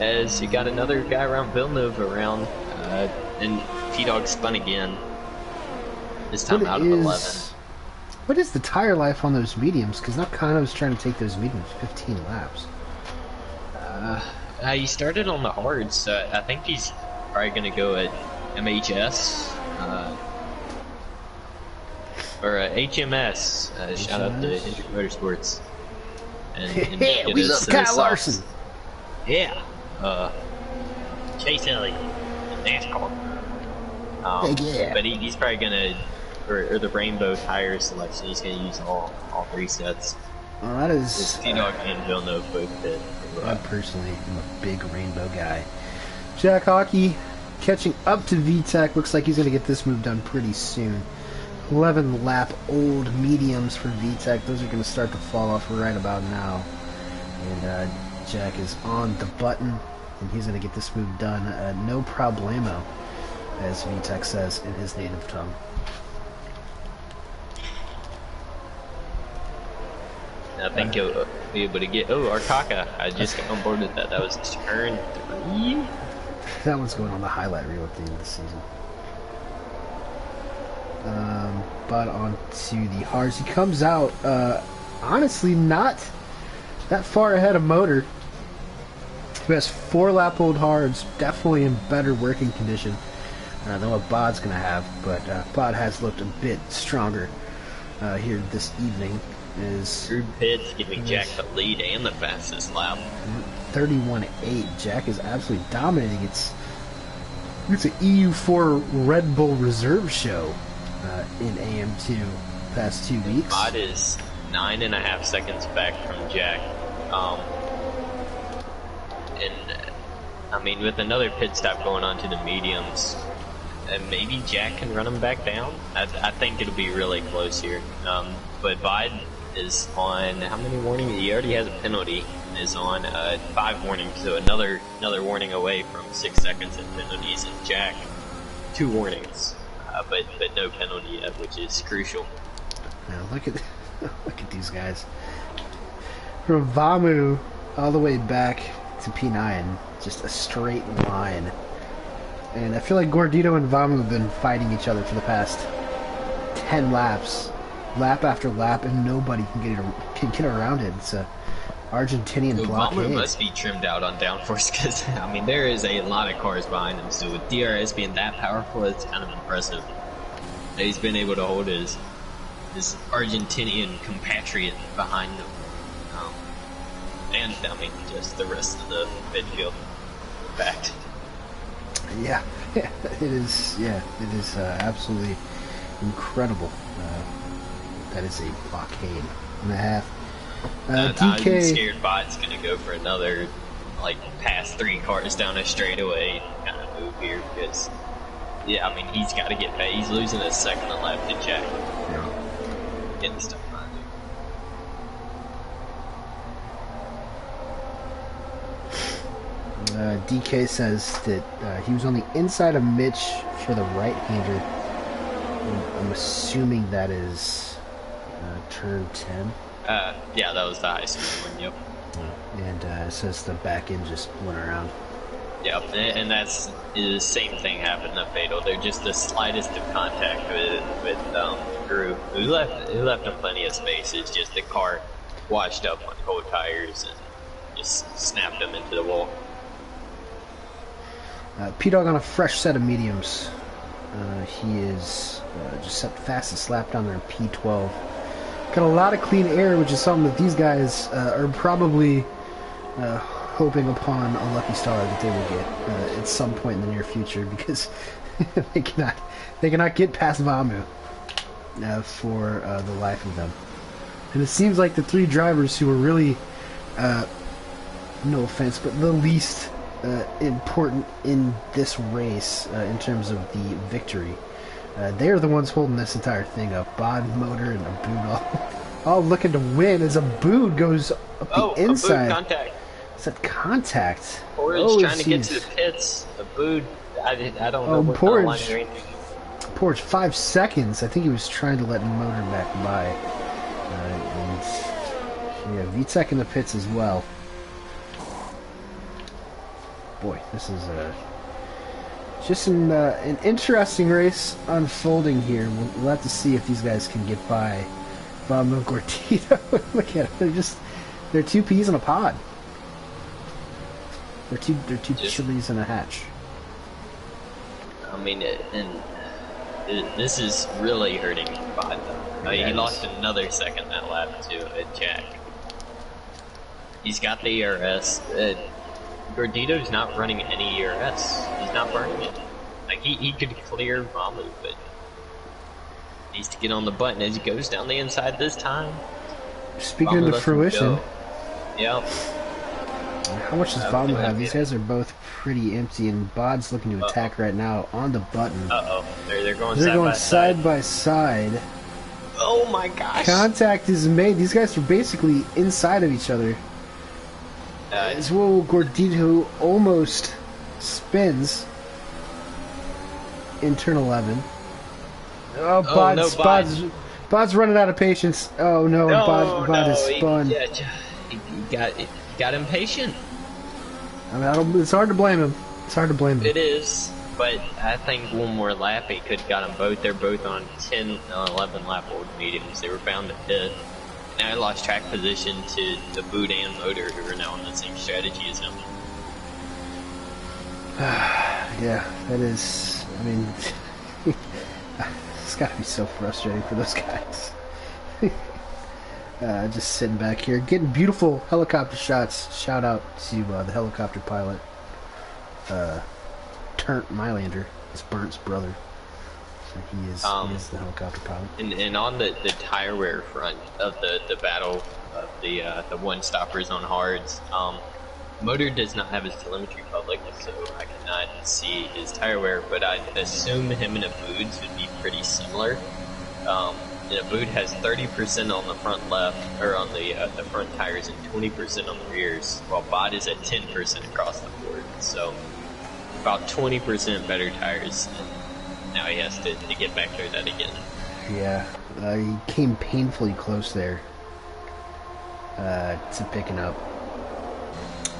As you got another guy around Villeneuve around, and P-Dog spun again. This time out of 11. What is the tire life on those mediums? Because now Kano's trying to take those mediums 15 laps. He started on the hards. I think he's probably going to go at MHS. Or HMS, shout out to Hendrick Motorsports. And yeah, we love Kyle Larson. Yeah. Chase Elliott, NASCAR. Yeah. But he's probably gonna, or the rainbow tire selection, he's gonna use all 3 sets. Well, that is. T-Dog and Villeneuve both did. I personally am a big rainbow guy. Jack Hockey catching up to VTEC. Looks like he's gonna get this move done pretty soon. 11 lap old mediums for VTEC. Those are going to start to fall off right about now. And Jack is on the button, and he's going to get this move done. No problemo, as VTEC says in his native tongue. I think he'll be able to get. Oh, Arkaka. I just got on board with that. That was turn 3. That one's going on the highlight reel at the end of the season. But onto the hards. He comes out, honestly, not that far ahead of Motor, who has 4 lap old hards, definitely in better working condition than what Bod's going to have. But Bod has looked a bit stronger here this evening. Drew Pitts giving Jack the lead and the fastest lap. 31.8. Jack is absolutely dominating. It's an EU4 Red Bull reserve show. In AM2 past 2 weeks. Bod is 9.5 seconds back from Jack. And I mean, with another pit stop going on to the mediums, and maybe Jack can run him back down. I think it'll be really close here. But Bod is on how many warnings? He already has a penalty and is on 5 warnings, so another warning away from 6 seconds in penalties. And Jack, 2 warnings. But no penalty yet, which is crucial. Now look at these guys. From Vamu all the way back to P9, just a straight line. And I feel like Gordito and Vamu have been fighting each other for the past 10 laps, lap after lap, and nobody can get around it. It's a Argentinian blockade. Vamu must be trimmed out on downforce because, I mean, there is a lot of cars behind him. So with DRS being that powerful, it's kind of impressive that he's been able to hold his Argentinian compatriot behind him. And, I mean, just the rest of the midfield. In fact. Yeah, it is. Yeah, it is absolutely incredible. That is a blockade and a half. DK. I'm scared Bot's gonna go for another, like, pass 3 cars down a straightaway kind of move here because, yeah, I mean, he's got to get paid. He's losing a second and left to Jack. Yeah. Getting stuff DK says that he was on the inside of Mitch for the right-hander. I'm assuming that is turn 10. Yeah, that was the high speed one. Yep. And it says the back end just went around. Yep, and that's the same thing happened to Fatal. They're just the slightest of contact with Drew, who left him plenty of space. It's just the car washed up on cold tires and just snapped him into the wall. P-Dog on a fresh set of mediums. He is just set fastest lap down there in P12. Got a lot of clean air, which is something that these guys are probably hoping upon a lucky star that they will get at some point in the near future, because they cannot get past Vamu for the life of them. And it seems like the three drivers who are really, no offense, but the least important in this race in terms of the victory, they are the ones holding this entire thing up. Bod, Motor, and Abood all looking to win as Abood goes up the inside. Abood contact. Is that contact? Porridge trying to get to the pits. Abood, I don't know what Porridge. line they're in. Porridge, 5 seconds. I think he was trying to let Motor back by. And yeah, Vitek in the pits as well. Boy, this is just an interesting race unfolding here. We'll have to see if these guys can get by Bob Gordito. Look at it. They're two peas in a pod. They're two chilies in a hatch. I mean, this is really hurting Bod. He lost another second that lap to Jack. He's got the ERS. Gordito's not running any ERS. He's not burning it. Like, he could clear Vamu, but needs to get on the button as he goes down the inside this time. Speaking into fruition. Yep. How much does Vamu have? These guys are both pretty empty, and Bod's looking to attack right now on the button. They're going side by side. Oh my gosh. Contact is made. These guys are basically inside of each other. As well, Gordito almost spins in turn 11. Bod's running out of patience. Oh no, Bod is spun. He got impatient. I mean, it's hard to blame him. It is, but I think one more lap he could have got them both. They're both on 10, 11 lap old mediums. They were bound to pit. Now he lost track position to the Boot and Motor, who are now on the same strategy as him. Yeah, that is. I mean, it's got to be so frustrating for those guys. Just sitting back here, getting beautiful helicopter shots. Shout out to the helicopter pilot, Turnt Mylander. It's Burnt's brother. So he is the helicopter pilot. And on the tire wear front of the battle of the one stoppers on hards, Motor does not have his telemetry public, so I cannot see his tire wear, but I assume him and Abood's would be pretty similar. And Abood has 30% on the front left, or on the front tires, and 20% on the rears, while Bod is at 10% across the board. So about 20% better tires. And now he has to get back through that again. Yeah, he came painfully close there to picking up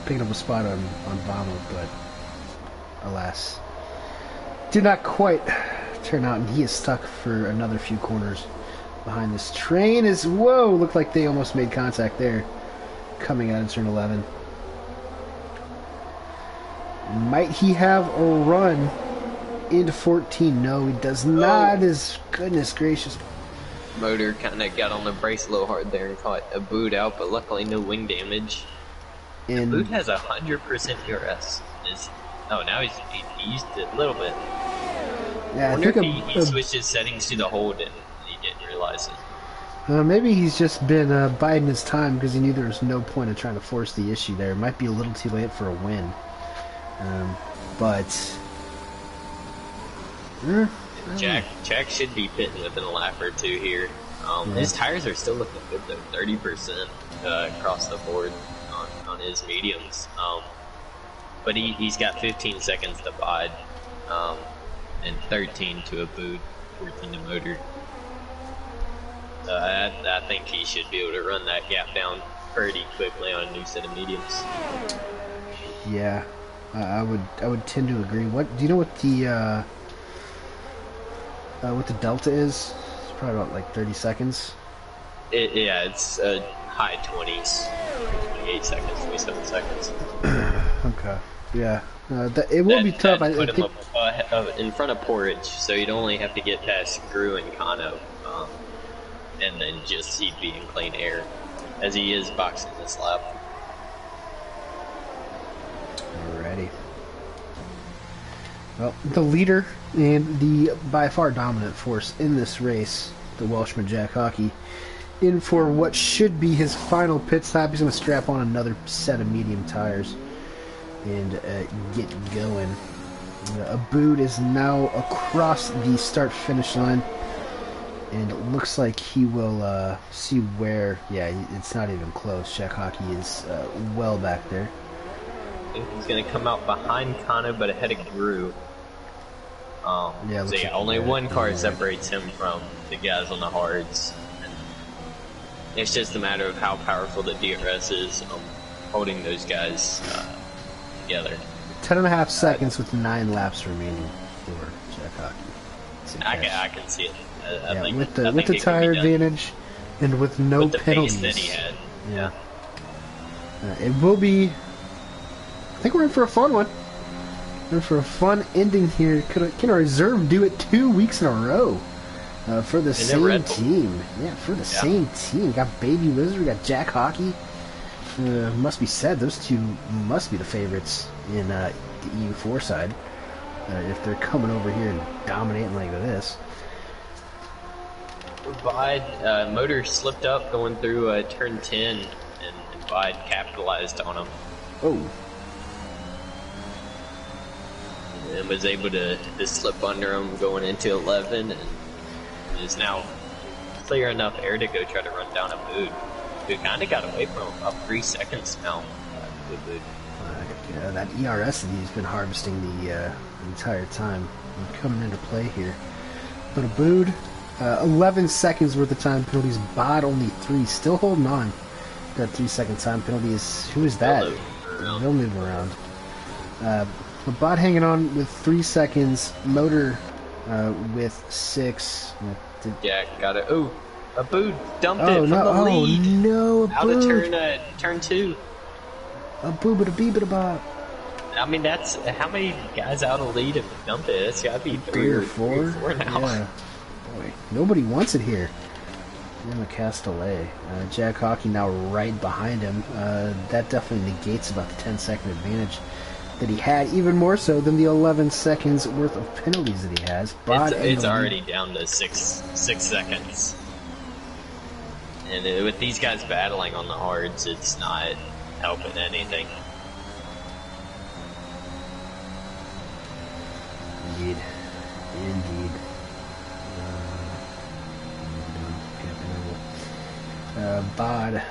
a spot on Vamo, but alas, did not quite turn out, and he is stuck for another few corners behind this train. Whoa, looked like they almost made contact there coming out of turn 11. Might he have a run into 14? No, he does not. His goodness gracious. Motor kind of got on the brakes a little hard there and caught Abood out, but luckily no wing damage. Abood has 100% ERS. Now he's used it a little bit. Yeah, I think he switched his settings to the hold and he didn't realize it. Maybe he's just been biding his time because he knew there was no point of trying to force the issue there. It might be a little too late for a win. But Jack should be pitting within a lap or two here. His tires are still looking good though, 30% across the board on his mediums. but he's got 15 seconds to Bod, and 13 to Abood, 14 to Motor. I think he should be able to run that gap down pretty quickly on a new set of mediums. Yeah, I would tend to agree. What do you know? What the delta is? It's probably about like 30 seconds. Yeah, it's high 20s, 28 seconds, 27 seconds. Okay. Yeah. It will be tough. I put think him up in front of Porridge, so you'd only have to get past Gru and Kano, and then just he'd be in clean air, as he is boxing this lap. Alrighty. Well, the leader and the by far dominant force in this race, the Welshman Jack Hockey, in for what should be his final pit stop. He's going to strap on another set of medium tires and get going. Abood is now across the start-finish line, and it looks like he will see where... Yeah, it's not even close. Jack Hockey is well back there. I think he's going to come out behind Kano, but ahead of Gru. Yeah, so yeah, only one car separates him from the guys on the hards. And it's just a matter of how powerful the DRS is holding those guys together. 10.5 seconds with 9 laps remaining for Jack Hockey. I can see it. I think, with the tire advantage and with no with the penalties pace that he had. Yeah. It will be. I think we're in for a fun one. We're in for a fun ending here. Can our reserve do it 2 weeks in a row for the same team? Yeah, for the same team. We got Baby Wizard. We got Jack Hockey. Must be said, those two must be the favorites in the EU4 side if they're coming over here and dominating like this. Bod, Motor slipped up going through turn 10, and Bod capitalized on him. Oh. And was able to slip under him going into 11, and is now clear enough air to go try to run down Abood, who kind of got away from him, about 3 seconds now. Yeah, that ERS that he's been harvesting the entire time coming into play here. But Abood, 11 seconds worth of time penalties. Bod only 3, still holding on. That 3-second time penalty is, who is that? They'll move around. But Bod hanging on with 3 seconds. Motor with 6. Yeah, got it. Oh, Abood dumped it from the lead. Oh no, Abood. Out of turn 2. Abood with a beebit-a-bop. I mean, that's how many guys out of lead have dumped it? It's got to be 3 or 4 now. Yeah. Boy, nobody wants it here. In the Castellet. Jack Hockey now right behind him. That definitely negates about the 10-second advantage that he had, even more so than the 11 seconds worth of penalties that he has. It's already down to 6 seconds. And with these guys battling on the hards, it's not helping anything. Indeed. Bod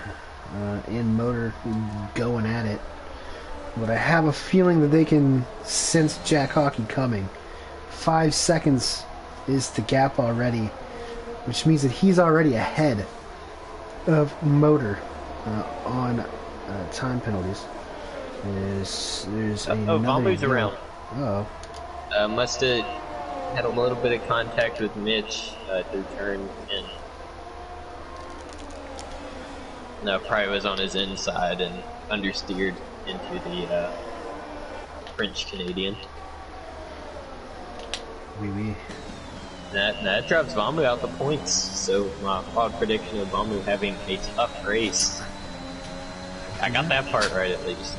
and Motor going at it. But I have a feeling that they can sense Jack Hockey coming. 5 seconds is the gap already, which means that he's already ahead of Motor on time penalties. There's another Vambu's around. Oh. Must have had a little bit of contact with Mitch through turn 10. No, probably was on his inside and understeered into the French-Canadian. Oui. That drops Vambu out the points, so my wild prediction of Vambu having a tough race. I got that part right at least.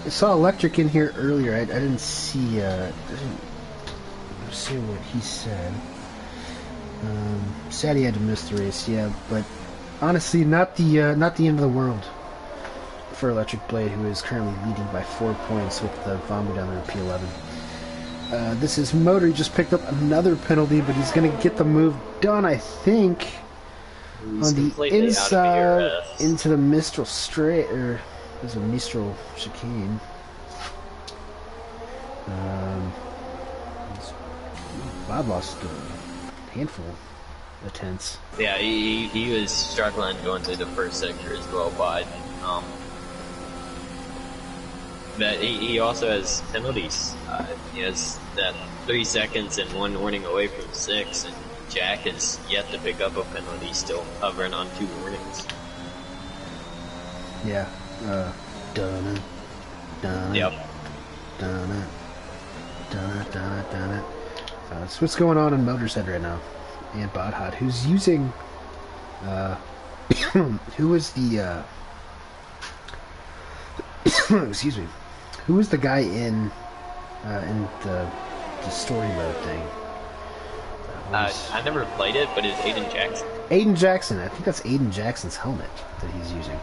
I saw Electric in here earlier. I didn't see what he said. Sad he had to miss the race, yeah, but honestly, not the end of the world for Electric Blade, who is currently leading by 4 points with the Vambu down there at P11. This is Motor. He just picked up another penalty, but he's going to get the move done, I think, on the inside into the Mistral straight, or there's a Mistral chicane. Um, Bob lost a handful of tenths. Yeah, he was struggling going through the first sector as well, but he also has penalties. He has that 3 seconds and 1 warning away from 6, and Jack is yet to pick up a penalty, still hovering on 2 warnings. Yeah. Dun dun. Yep. Dun dun dun dun. So what's going on in Motorhead right now? And Bodhot, who's using who was the excuse me, who was the guy in the story mode thing? I never played it, but it's Aiden Jackson. Aiden Jackson. I think that's Aiden Jackson's helmet that he's using.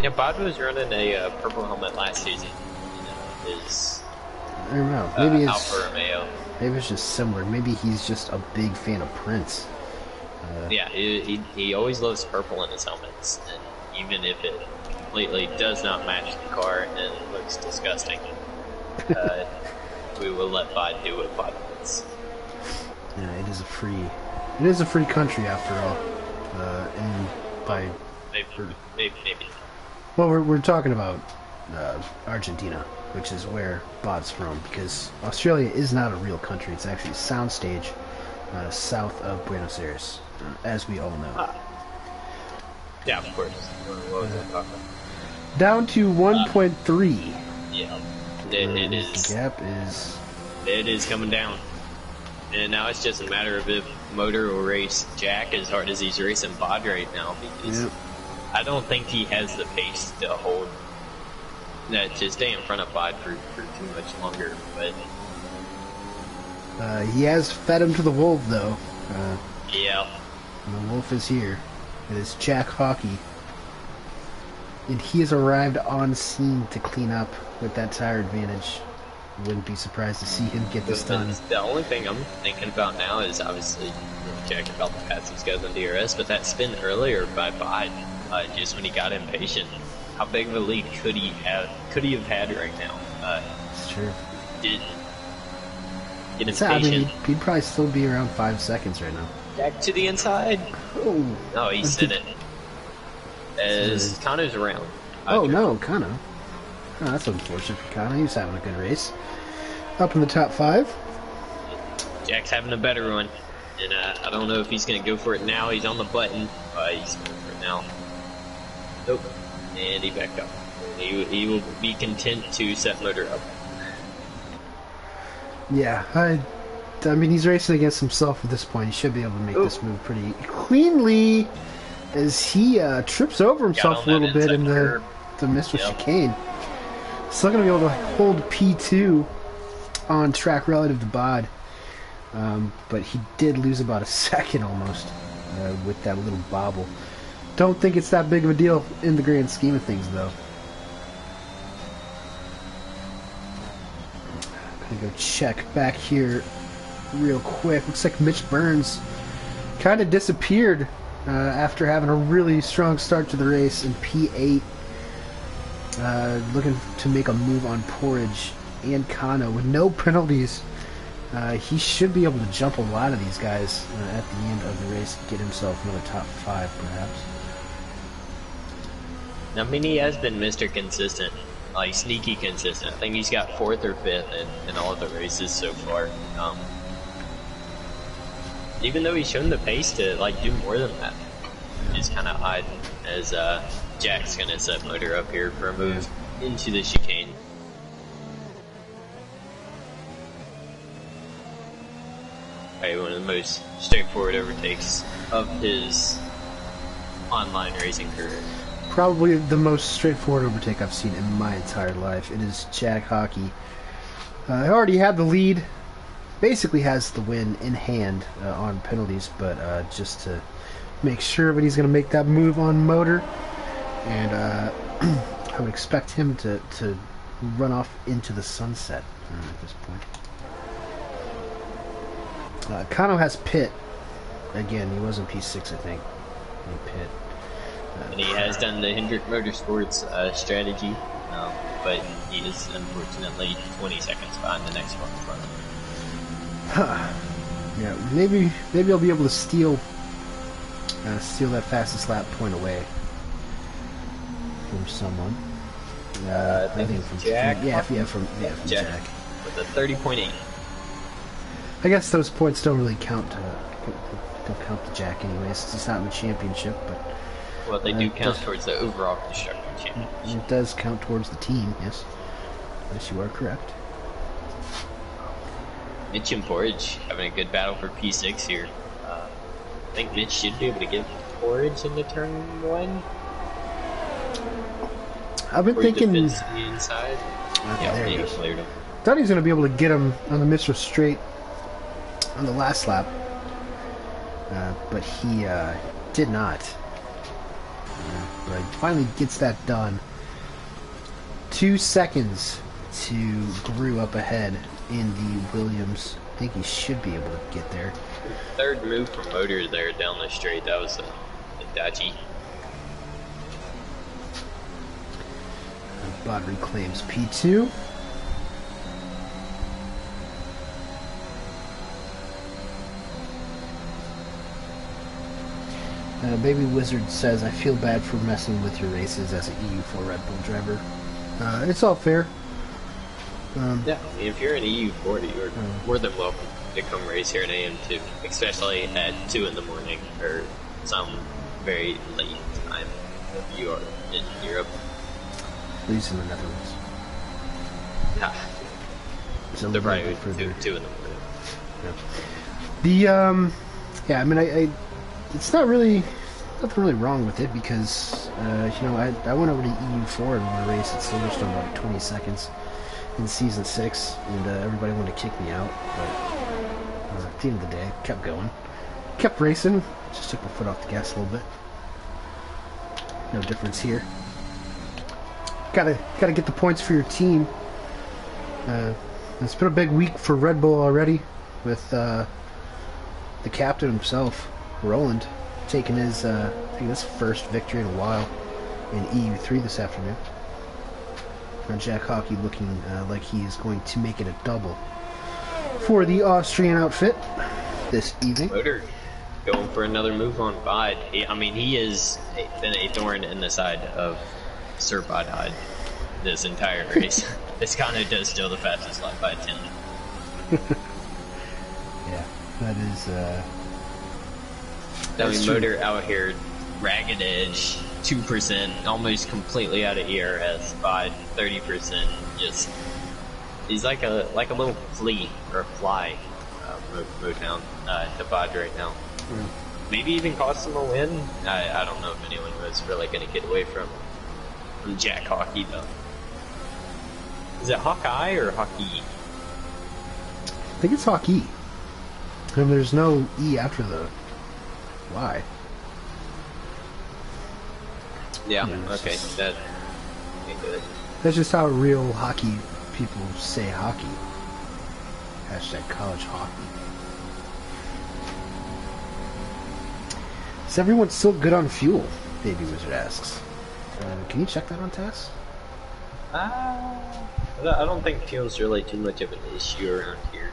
Yeah, Bod was running a purple helmet last season. I don't know. Maybe it's Alfa Romeo. Maybe it's just similar. Maybe he's just a big fan of Prince. Yeah, he always loves purple in his helmets, and even if it completely does not match the car and looks disgusting, we will let Bod do what Bod wants. Yeah, it is a free country after all. And by maybe. Well, we're talking about Argentina, which is where Bod's from, because Australia is not a real country. It's actually a soundstage south of Buenos Aires, as we all know. Yeah, of course. What was I talking about? Down to 1.3. Yeah, it is. The gap is. It is coming down, and now it's just a matter of if Motor will race Jack as hard as he's racing Bod right now, because I don't think he has the pace to hold. To stay in front of Bod for too much longer, but he has fed him to the wolf, though. Yeah. And the wolf is here. It is Jack Hockey, and he has arrived on scene to clean up with that tire advantage. Wouldn't be surprised to see him get this done. The only thing I'm thinking about now is obviously Jack about to pass these guys on DRS, but that spin earlier by Bod, just when he got impatient. How big of a lead could he have had right now? It's true. Did get impatient. I mean, he'd probably still be around 5 seconds right now. Back to the inside. Oh, he sent it. As Kano's around. Oh no, Kano. Oh, that's unfortunate for Kano. He was having a good race. Up in the top 5. Jack's having a better one, and I don't know if he's going to go for it now. He's on the button. He's going for it now. Nope. And he backed up. He will be content to set Motor up. Yeah, I mean, he's racing against himself at this point. He should be able to make this move pretty cleanly, as he trips over himself a little bit in the Mr. Chicane. Still going to be able to hold P2 on track relative to Bod, but he did lose about a second almost with that little bobble. Don't think it's that big of a deal in the grand scheme of things, though. I'm gonna go check back here real quick. Looks like Mitch Burns kind of disappeared after having a really strong start to the race in P8. Looking to make a move on Porridge and Kano with no penalties. He should be able to jump a lot of these guys at the end of the race and get himself another top 5, perhaps. I mean, he has been Mr. Consistent, like sneaky consistent. I think he's got 4th or 5th in all of the races so far. Even though he's shown the pace to like do more than that, it's kind of odd. As Jack's gonna set Motor up here for a move into the chicane. Probably one of the most straightforward overtakes of his online racing career. Probably the most straightforward overtake I've seen in my entire life. It is Jack Hockey. He already had the lead. Basically has the win in hand on penalties, but just to make sure that he's going to make that move on Motor. And I would expect him to run off into the sunset at this point. Kano has pit. Again, he was in P6, I think. In pit. And he has done the Hendrick Motorsports strategy but he is unfortunately 20 seconds behind the next one. Huh. Yeah, maybe I'll be able to steal that fastest lap point away from someone. I think from Jack. From Jack. With a 30.8. I guess those points don't really count. Don't count to Jack anyways. It's not in the championship, but well, they do count towards the overall constructor championship. It does count towards the team. Yes, yes, you are correct. Mitch and Porridge having a good battle for P6 here. I think Mitch should be able to get Porridge into turn 1. I've been thinking the inside. There he is. Cleared him. Thought he was going to be able to get him on the Mr. Straight on the last lap, but he did not. But finally gets that done. 2 seconds to Gru up ahead in the Williams. I think he should be able to get there. Third move from Motor there down the straight. That was a dodgy. Bod reclaims P2. Baby Wizard says, I feel bad for messing with your races as an EU4 Red Bull driver. It's all fair. Yeah, I mean, if you're an EU40, you're more than welcome to come race here in AM2, especially at 2 in the morning or some very late time if you are in Europe. At least in the Netherlands. Yeah. So they're probably 2 in the morning. Yeah. Yeah, I mean, it's not really, nothing really wrong with it because, you know, I went over to EU4 and won a race at Silverstone about 20 seconds in Season 6, and everybody wanted to kick me out, but at the end of the day, kept going. Kept racing, just took my foot off the gas a little bit. No difference here. Gotta get the points for your team. It's been a big week for Red Bull already, with the captain himself, Roland, taking his first victory in a while in EU3 this afternoon. And Jack Hockey looking like he is going to make it a double for the Austrian outfit this evening. Motor going for another move on Bod. I mean, he has been a thorn in the side of Sir Bod this entire race. This kind of does steal the fastest lap by 10. Yeah, that is. I mean, Motor out here, ragged edge, 2%, almost completely out of ERS, by 30%. Just he's like a little flea or a fly, Motown to Bod right now. Yeah. Maybe even cost him a win. I don't know if anyone was really going to get away from Jack Hockey though. Is it Hawkeye or Hockey? I think it's Hockey. And there's no E after the Y. Yeah, okay. That ain't good. That's just how real hockey people say hockey. Hashtag college hockey. Is everyone still good on fuel? Baby Wizard asks. Can you check that on TAS? I don't think fuel's really too much of an issue around here.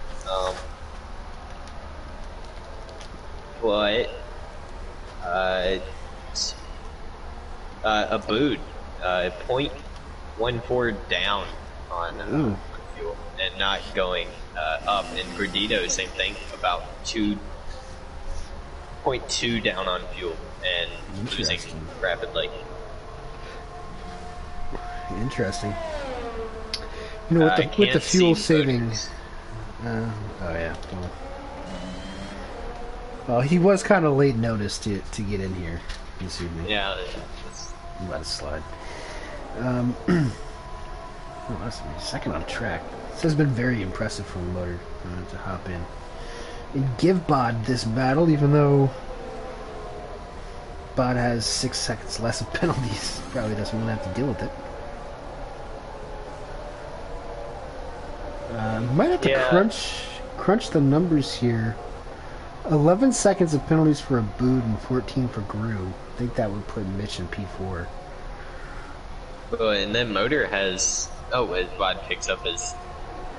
But a boot, 0.14 down on fuel and not going up. And Gradito, same thing, about 2.2 down on fuel and losing rapidly. Interesting. You know, with the fuel savings. Oh yeah. Well, he was kind of late notice to get in here this evening. Yeah. Let it slide. That's second on track. This has been very impressive from Motor to hop in and give Bod this battle, even though Bod has 6 seconds less of penalties. Probably doesn't want to have to deal with it. Might have to crunch the numbers here. 11 seconds of penalties for a boot and 14 for Gru. I think that would put Mitch in P4. Oh, and then Motor has, oh, his Bod picks up his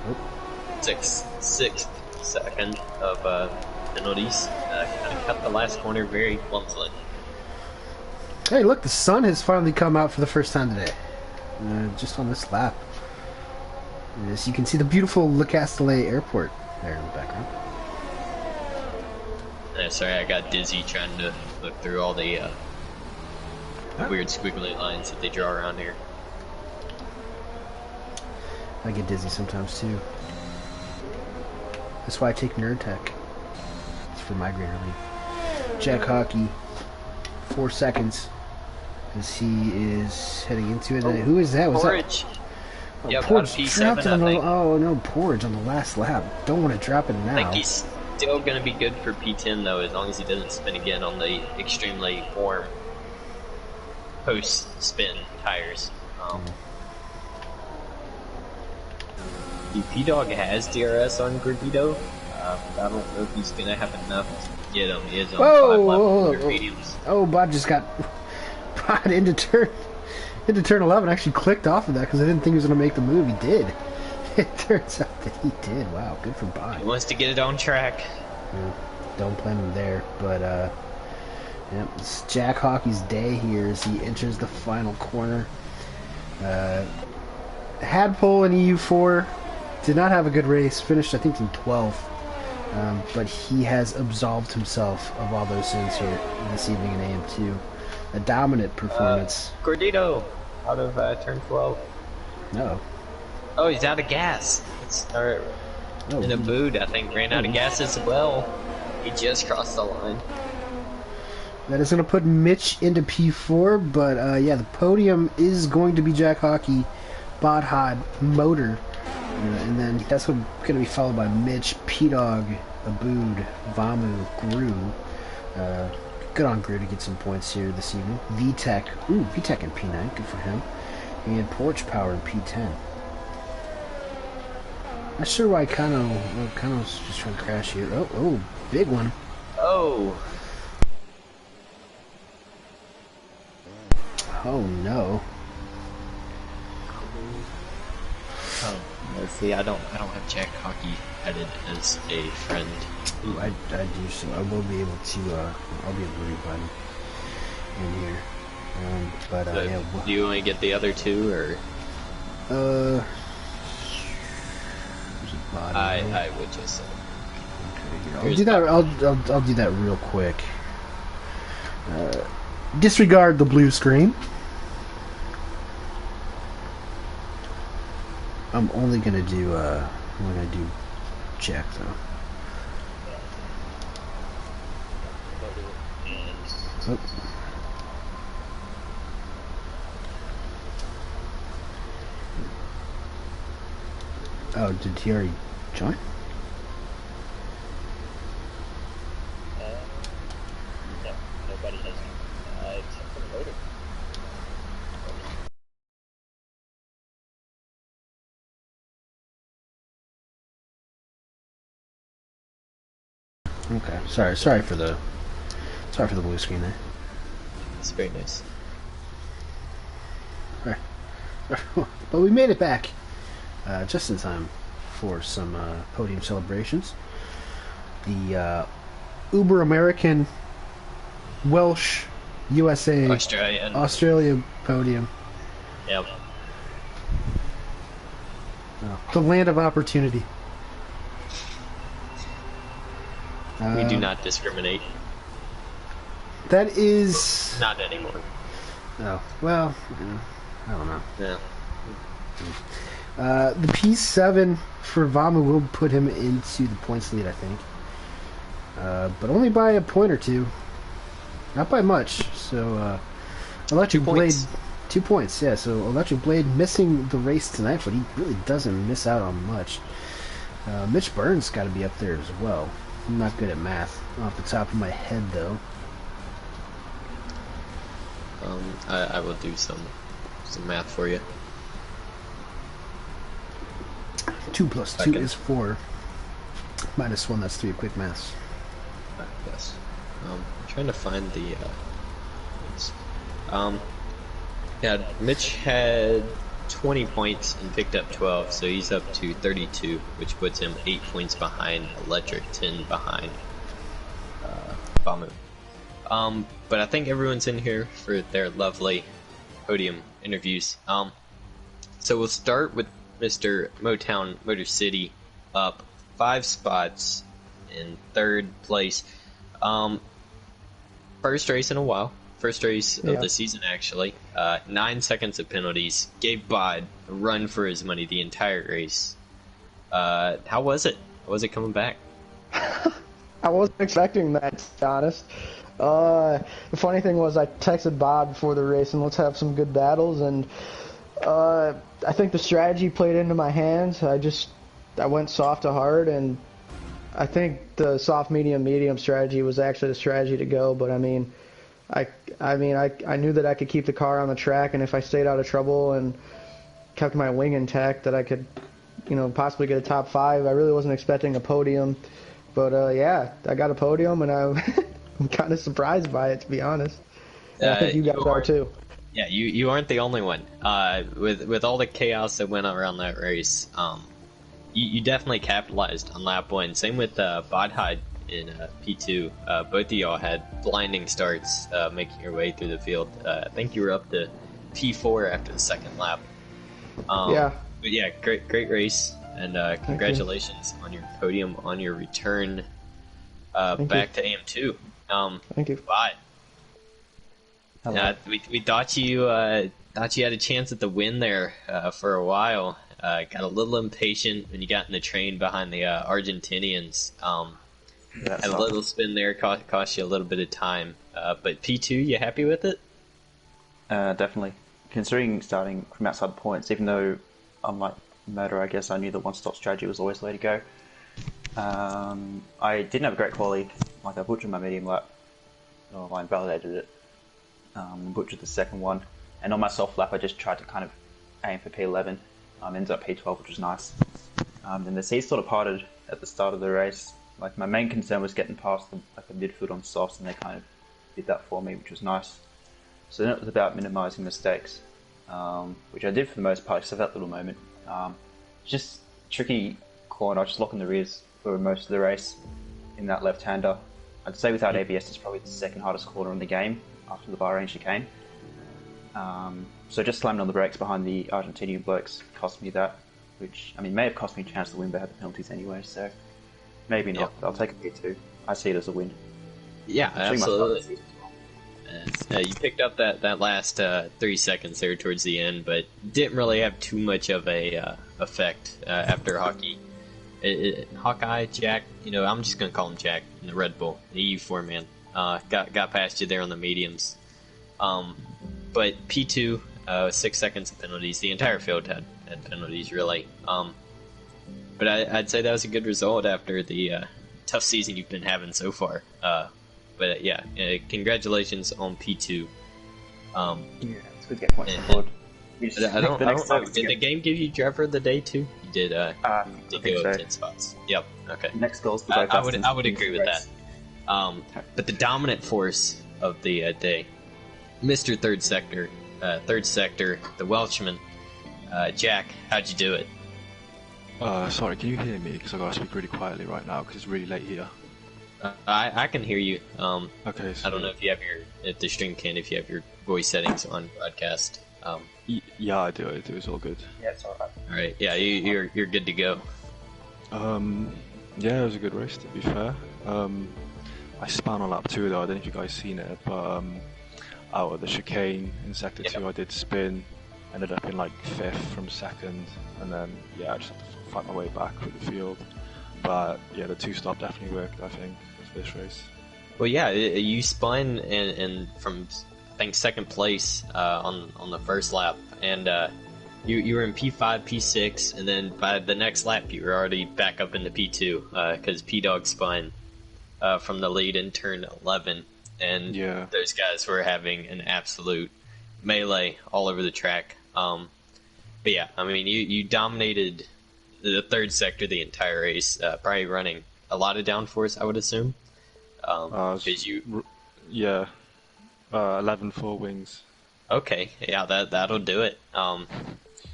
Oh. sixth second of penalties. Kind of cut the last corner very clumsily. Hey, look, the sun has finally come out for the first time today. Just on this lap. As you can see the beautiful Le Castellet Airport there in the background. Sorry, I got dizzy trying to look through all the weird squiggly lines that they draw around here. I get dizzy sometimes too. That's why I take Nerd Tech. It's for migraine relief. Jack Hockey, 4 seconds as he is heading into it. Who is that? Was Porridge. that? Oh, Yep, Porridge dropped it on the. Oh no, Porridge on the last lap. Don't want to drop it now. I think he's still going to be good for P10 though, as long as he doesn't spin again on the extremely warm post-spin tires. The P-Dog has DRS on Gordito. I don't know if he's going to have enough to get him. He is on 5 lap mediums. Oh, Bob just got brought into turn 11. I actually clicked off of that because I didn't think he was going to make the move. He did. It turns out that he did. Wow, good for Bob. He wants to get it on track. Yeah, don't blame him there, but yep, it's Jack Hockey's day here as he enters the final corner. Had pole in EU4, did not have a good race, finished I think in 12th, but he has absolved himself of all those sins here this evening in AM2. A dominant performance. Gordito out of turn 12. No. Oh, he's out of gas. In a boot, I think, ran out of gas as well. He just crossed the line. That is going to put Mitch into P4, but yeah, the podium is going to be Jack Hockey, Bodhod, Motor, and then that's going to be followed by Mitch, P-Dog, Abood, Vamu, Gru. Good on Gru to get some points here this evening. VTech, VTech in P9, good for him. And Porch Power in P10. Not sure why Kano's just trying to crash here. Oh, big one. Oh. Oh no. Oh, let's see. I don't have Jack Hockey added as a friend. Ooh, I do, so I will be able to. I'll be able to read him in here. But so yeah. Do you want to get the other two, or? I would just say. Okay, I'll do that. I'll do that real quick. Disregard the blue screen. I'm only gonna do Jack though. Oh. Oh, did he already join? No, nobody has, except for the Motor. Okay, sorry for the blue screen there. It's very nice. Alright. But we made it back just in time for some podium celebrations. The Uber American, Welsh, USA, Australia podium. Yep. The land of opportunity. We do not discriminate. That is... Not anymore. Oh, well, I don't know. Yeah. The P7 for Vamu will put him into the points lead, I think. But only by a point or two. Not by much. So, Electric Blade... 2 points, yeah. So, Electric Blade missing the race tonight, but he really doesn't miss out on much. Mitch Burns got to be up there as well. I'm not good at math off the top of my head, though. I will do some math for you. 2 plus 2 is 4. Minus 1, that's 3. Quick math. Yes. I'm trying to find the. Yeah, Mitch had 20 points and picked up 12, so he's up to 32, which puts him 8 points behind Electric, 10 behind Bamu. But I think everyone's in here for their lovely podium interviews. So we'll start with Mr. Motown Motor City, up 5 spots in 3rd place. First race in a while. First race of the season, actually. 9 seconds of penalties. Gave Bod a run for his money the entire race. How was it? How was it coming back? I wasn't expecting that, to be honest. The funny thing was I texted Bob before the race and let's have some good battles, and I think the strategy played into my hands. I went soft to hard, and I think the soft medium strategy was actually the strategy to go, but I mean I knew that I could keep the car on the track, and if I stayed out of trouble and kept my wing intact, that I could, possibly get a top 5. I really wasn't expecting a podium, but yeah, I got a podium, and I'm kind of surprised by it, to be honest. And I think you guys are too. Yeah, you aren't the only one. With all the chaos that went around that race, you definitely capitalized on lap 1. Same with Bodhide in P2. Both of y'all had blinding starts making your way through the field. I think you were up to P4 after the 2nd lap. Yeah. But yeah, great race, and congratulations on your podium on your return back to AM2. Thank you. Bye. We thought you had a chance at the win there for a while. Got a little impatient when you got in the train behind the Argentinians. Had a little spin there, cost you a little bit of time. But P2, you happy with it? Definitely. Considering starting from outside points, even though unlike Motor, I guess I knew the one-stop strategy was always the way to go. I didn't have a great quality. Like, I butchered my medium lap. Oh, I invalidated it. Butchered the 2nd one. And on my soft lap, I just tried to kind of aim for P11. Ended up P12, which was nice. Then the seats sort of parted at the start of the race. Like, my main concern was getting past the midfield on softs, and they kind of did that for me, which was nice. So then it was about minimising mistakes, which I did for the most part, except that little moment. Just tricky corner, just locking the rears for most of the race in that left-hander. I'd say without ABS, it's probably the 2nd hardest corner in the game after the Bahrain chicane. So just slamming on the brakes behind the Argentinian blokes cost me that, which, I mean, may have cost me a chance to win, but had the penalties anyway, so maybe not. But I'll take a P2. I see it as a win. Yeah, absolutely. You picked up that last 3 seconds there towards the end, but didn't really have too much of a effect after Hawkeye, Jack, I'm just going to call him Jack in the Red Bull, the EU4 man, got past you there on the mediums. But P2, 6 seconds of penalties. The entire field had penalties, really. But I'd say that was a good result after the tough season you've been having so far. But yeah, congratulations on P2. Yeah, it's good to get points on board. I don't know. Did the game give you driver of the day too? You did. Did go up 10 spots. Yep. Okay. Next goal's the I would agree with that. But the dominant force of the day, Mr. Third Sector, the Welshman, Jack. How'd you do it? Sorry, can you hear me? Because I gotta speak really quietly right now because it's really late here. I can hear you. Okay. So, I don't know if you have if the stream can, if you have your voice settings on broadcast. Yeah, I do. It's all good. Yeah, it's alright. All right. Yeah, you're good to go. Yeah, it was a good race to be fair. I spun on lap 2 though. I don't know if you guys seen it, but out of the chicane in sector 2, I did spin. Ended up in like 5th from 2nd, and then I just had to fight my way back through the field. But yeah, the 2-stop definitely worked, I think, for this race. Well, yeah, you spun and from I think 2nd place on the first lap, and you were in P5, P6, and then by the next lap you were already back up into P2 because P-Dog spun from the lead in turn 11, and those guys were having an absolute melee all over the track. But yeah, I mean, you dominated the third sector the entire race, probably running a lot of downforce, I would assume. 11 4 wings. Okay, yeah, that'll do it.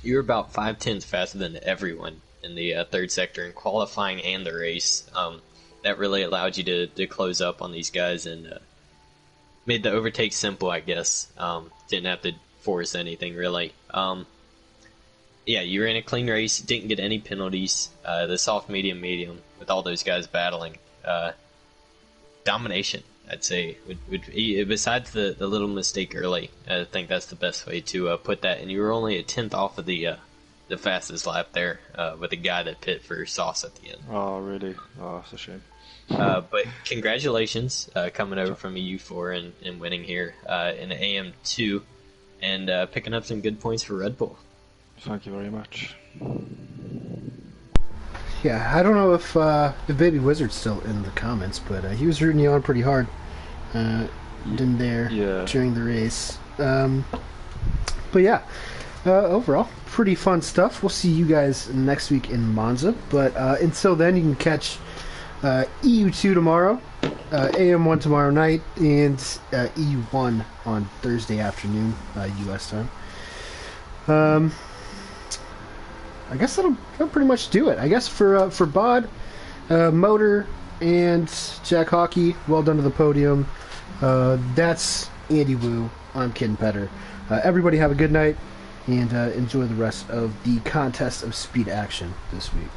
You were about 5/10 faster than everyone in the third sector in qualifying and the race. That really allowed you to close up on these guys and made the overtake simple, I guess. Didn't have to force anything really. Yeah, you ran a clean race, didn't get any penalties. The soft, medium, medium with all those guys battling. Domination, I'd say. Besides the little mistake early, I think that's the best way to put that. And you were only a 10th off of the fastest lap there with a guy that pit for sauce at the end. Oh, really? Oh, that's a shame. But congratulations coming over from EU4 and winning here in the AM2 and picking up some good points for Red Bull. Thank you very much. Yeah, I don't know if Baby Wizard's still in the comments, but he was rooting you on pretty hard in there during the race. But yeah, overall, pretty fun stuff. We'll see you guys next week in Monza. But until then, you can catch EU2 tomorrow, AM1 tomorrow night, and EU1 on Thursday afternoon, US time. I guess that'll pretty much do it. I guess for Bod, Motor, and Jack Hockey, well done to the podium. That's Andy Wu. I'm Kid Petter. Everybody have a good night, and enjoy the rest of the contest of speed action this week.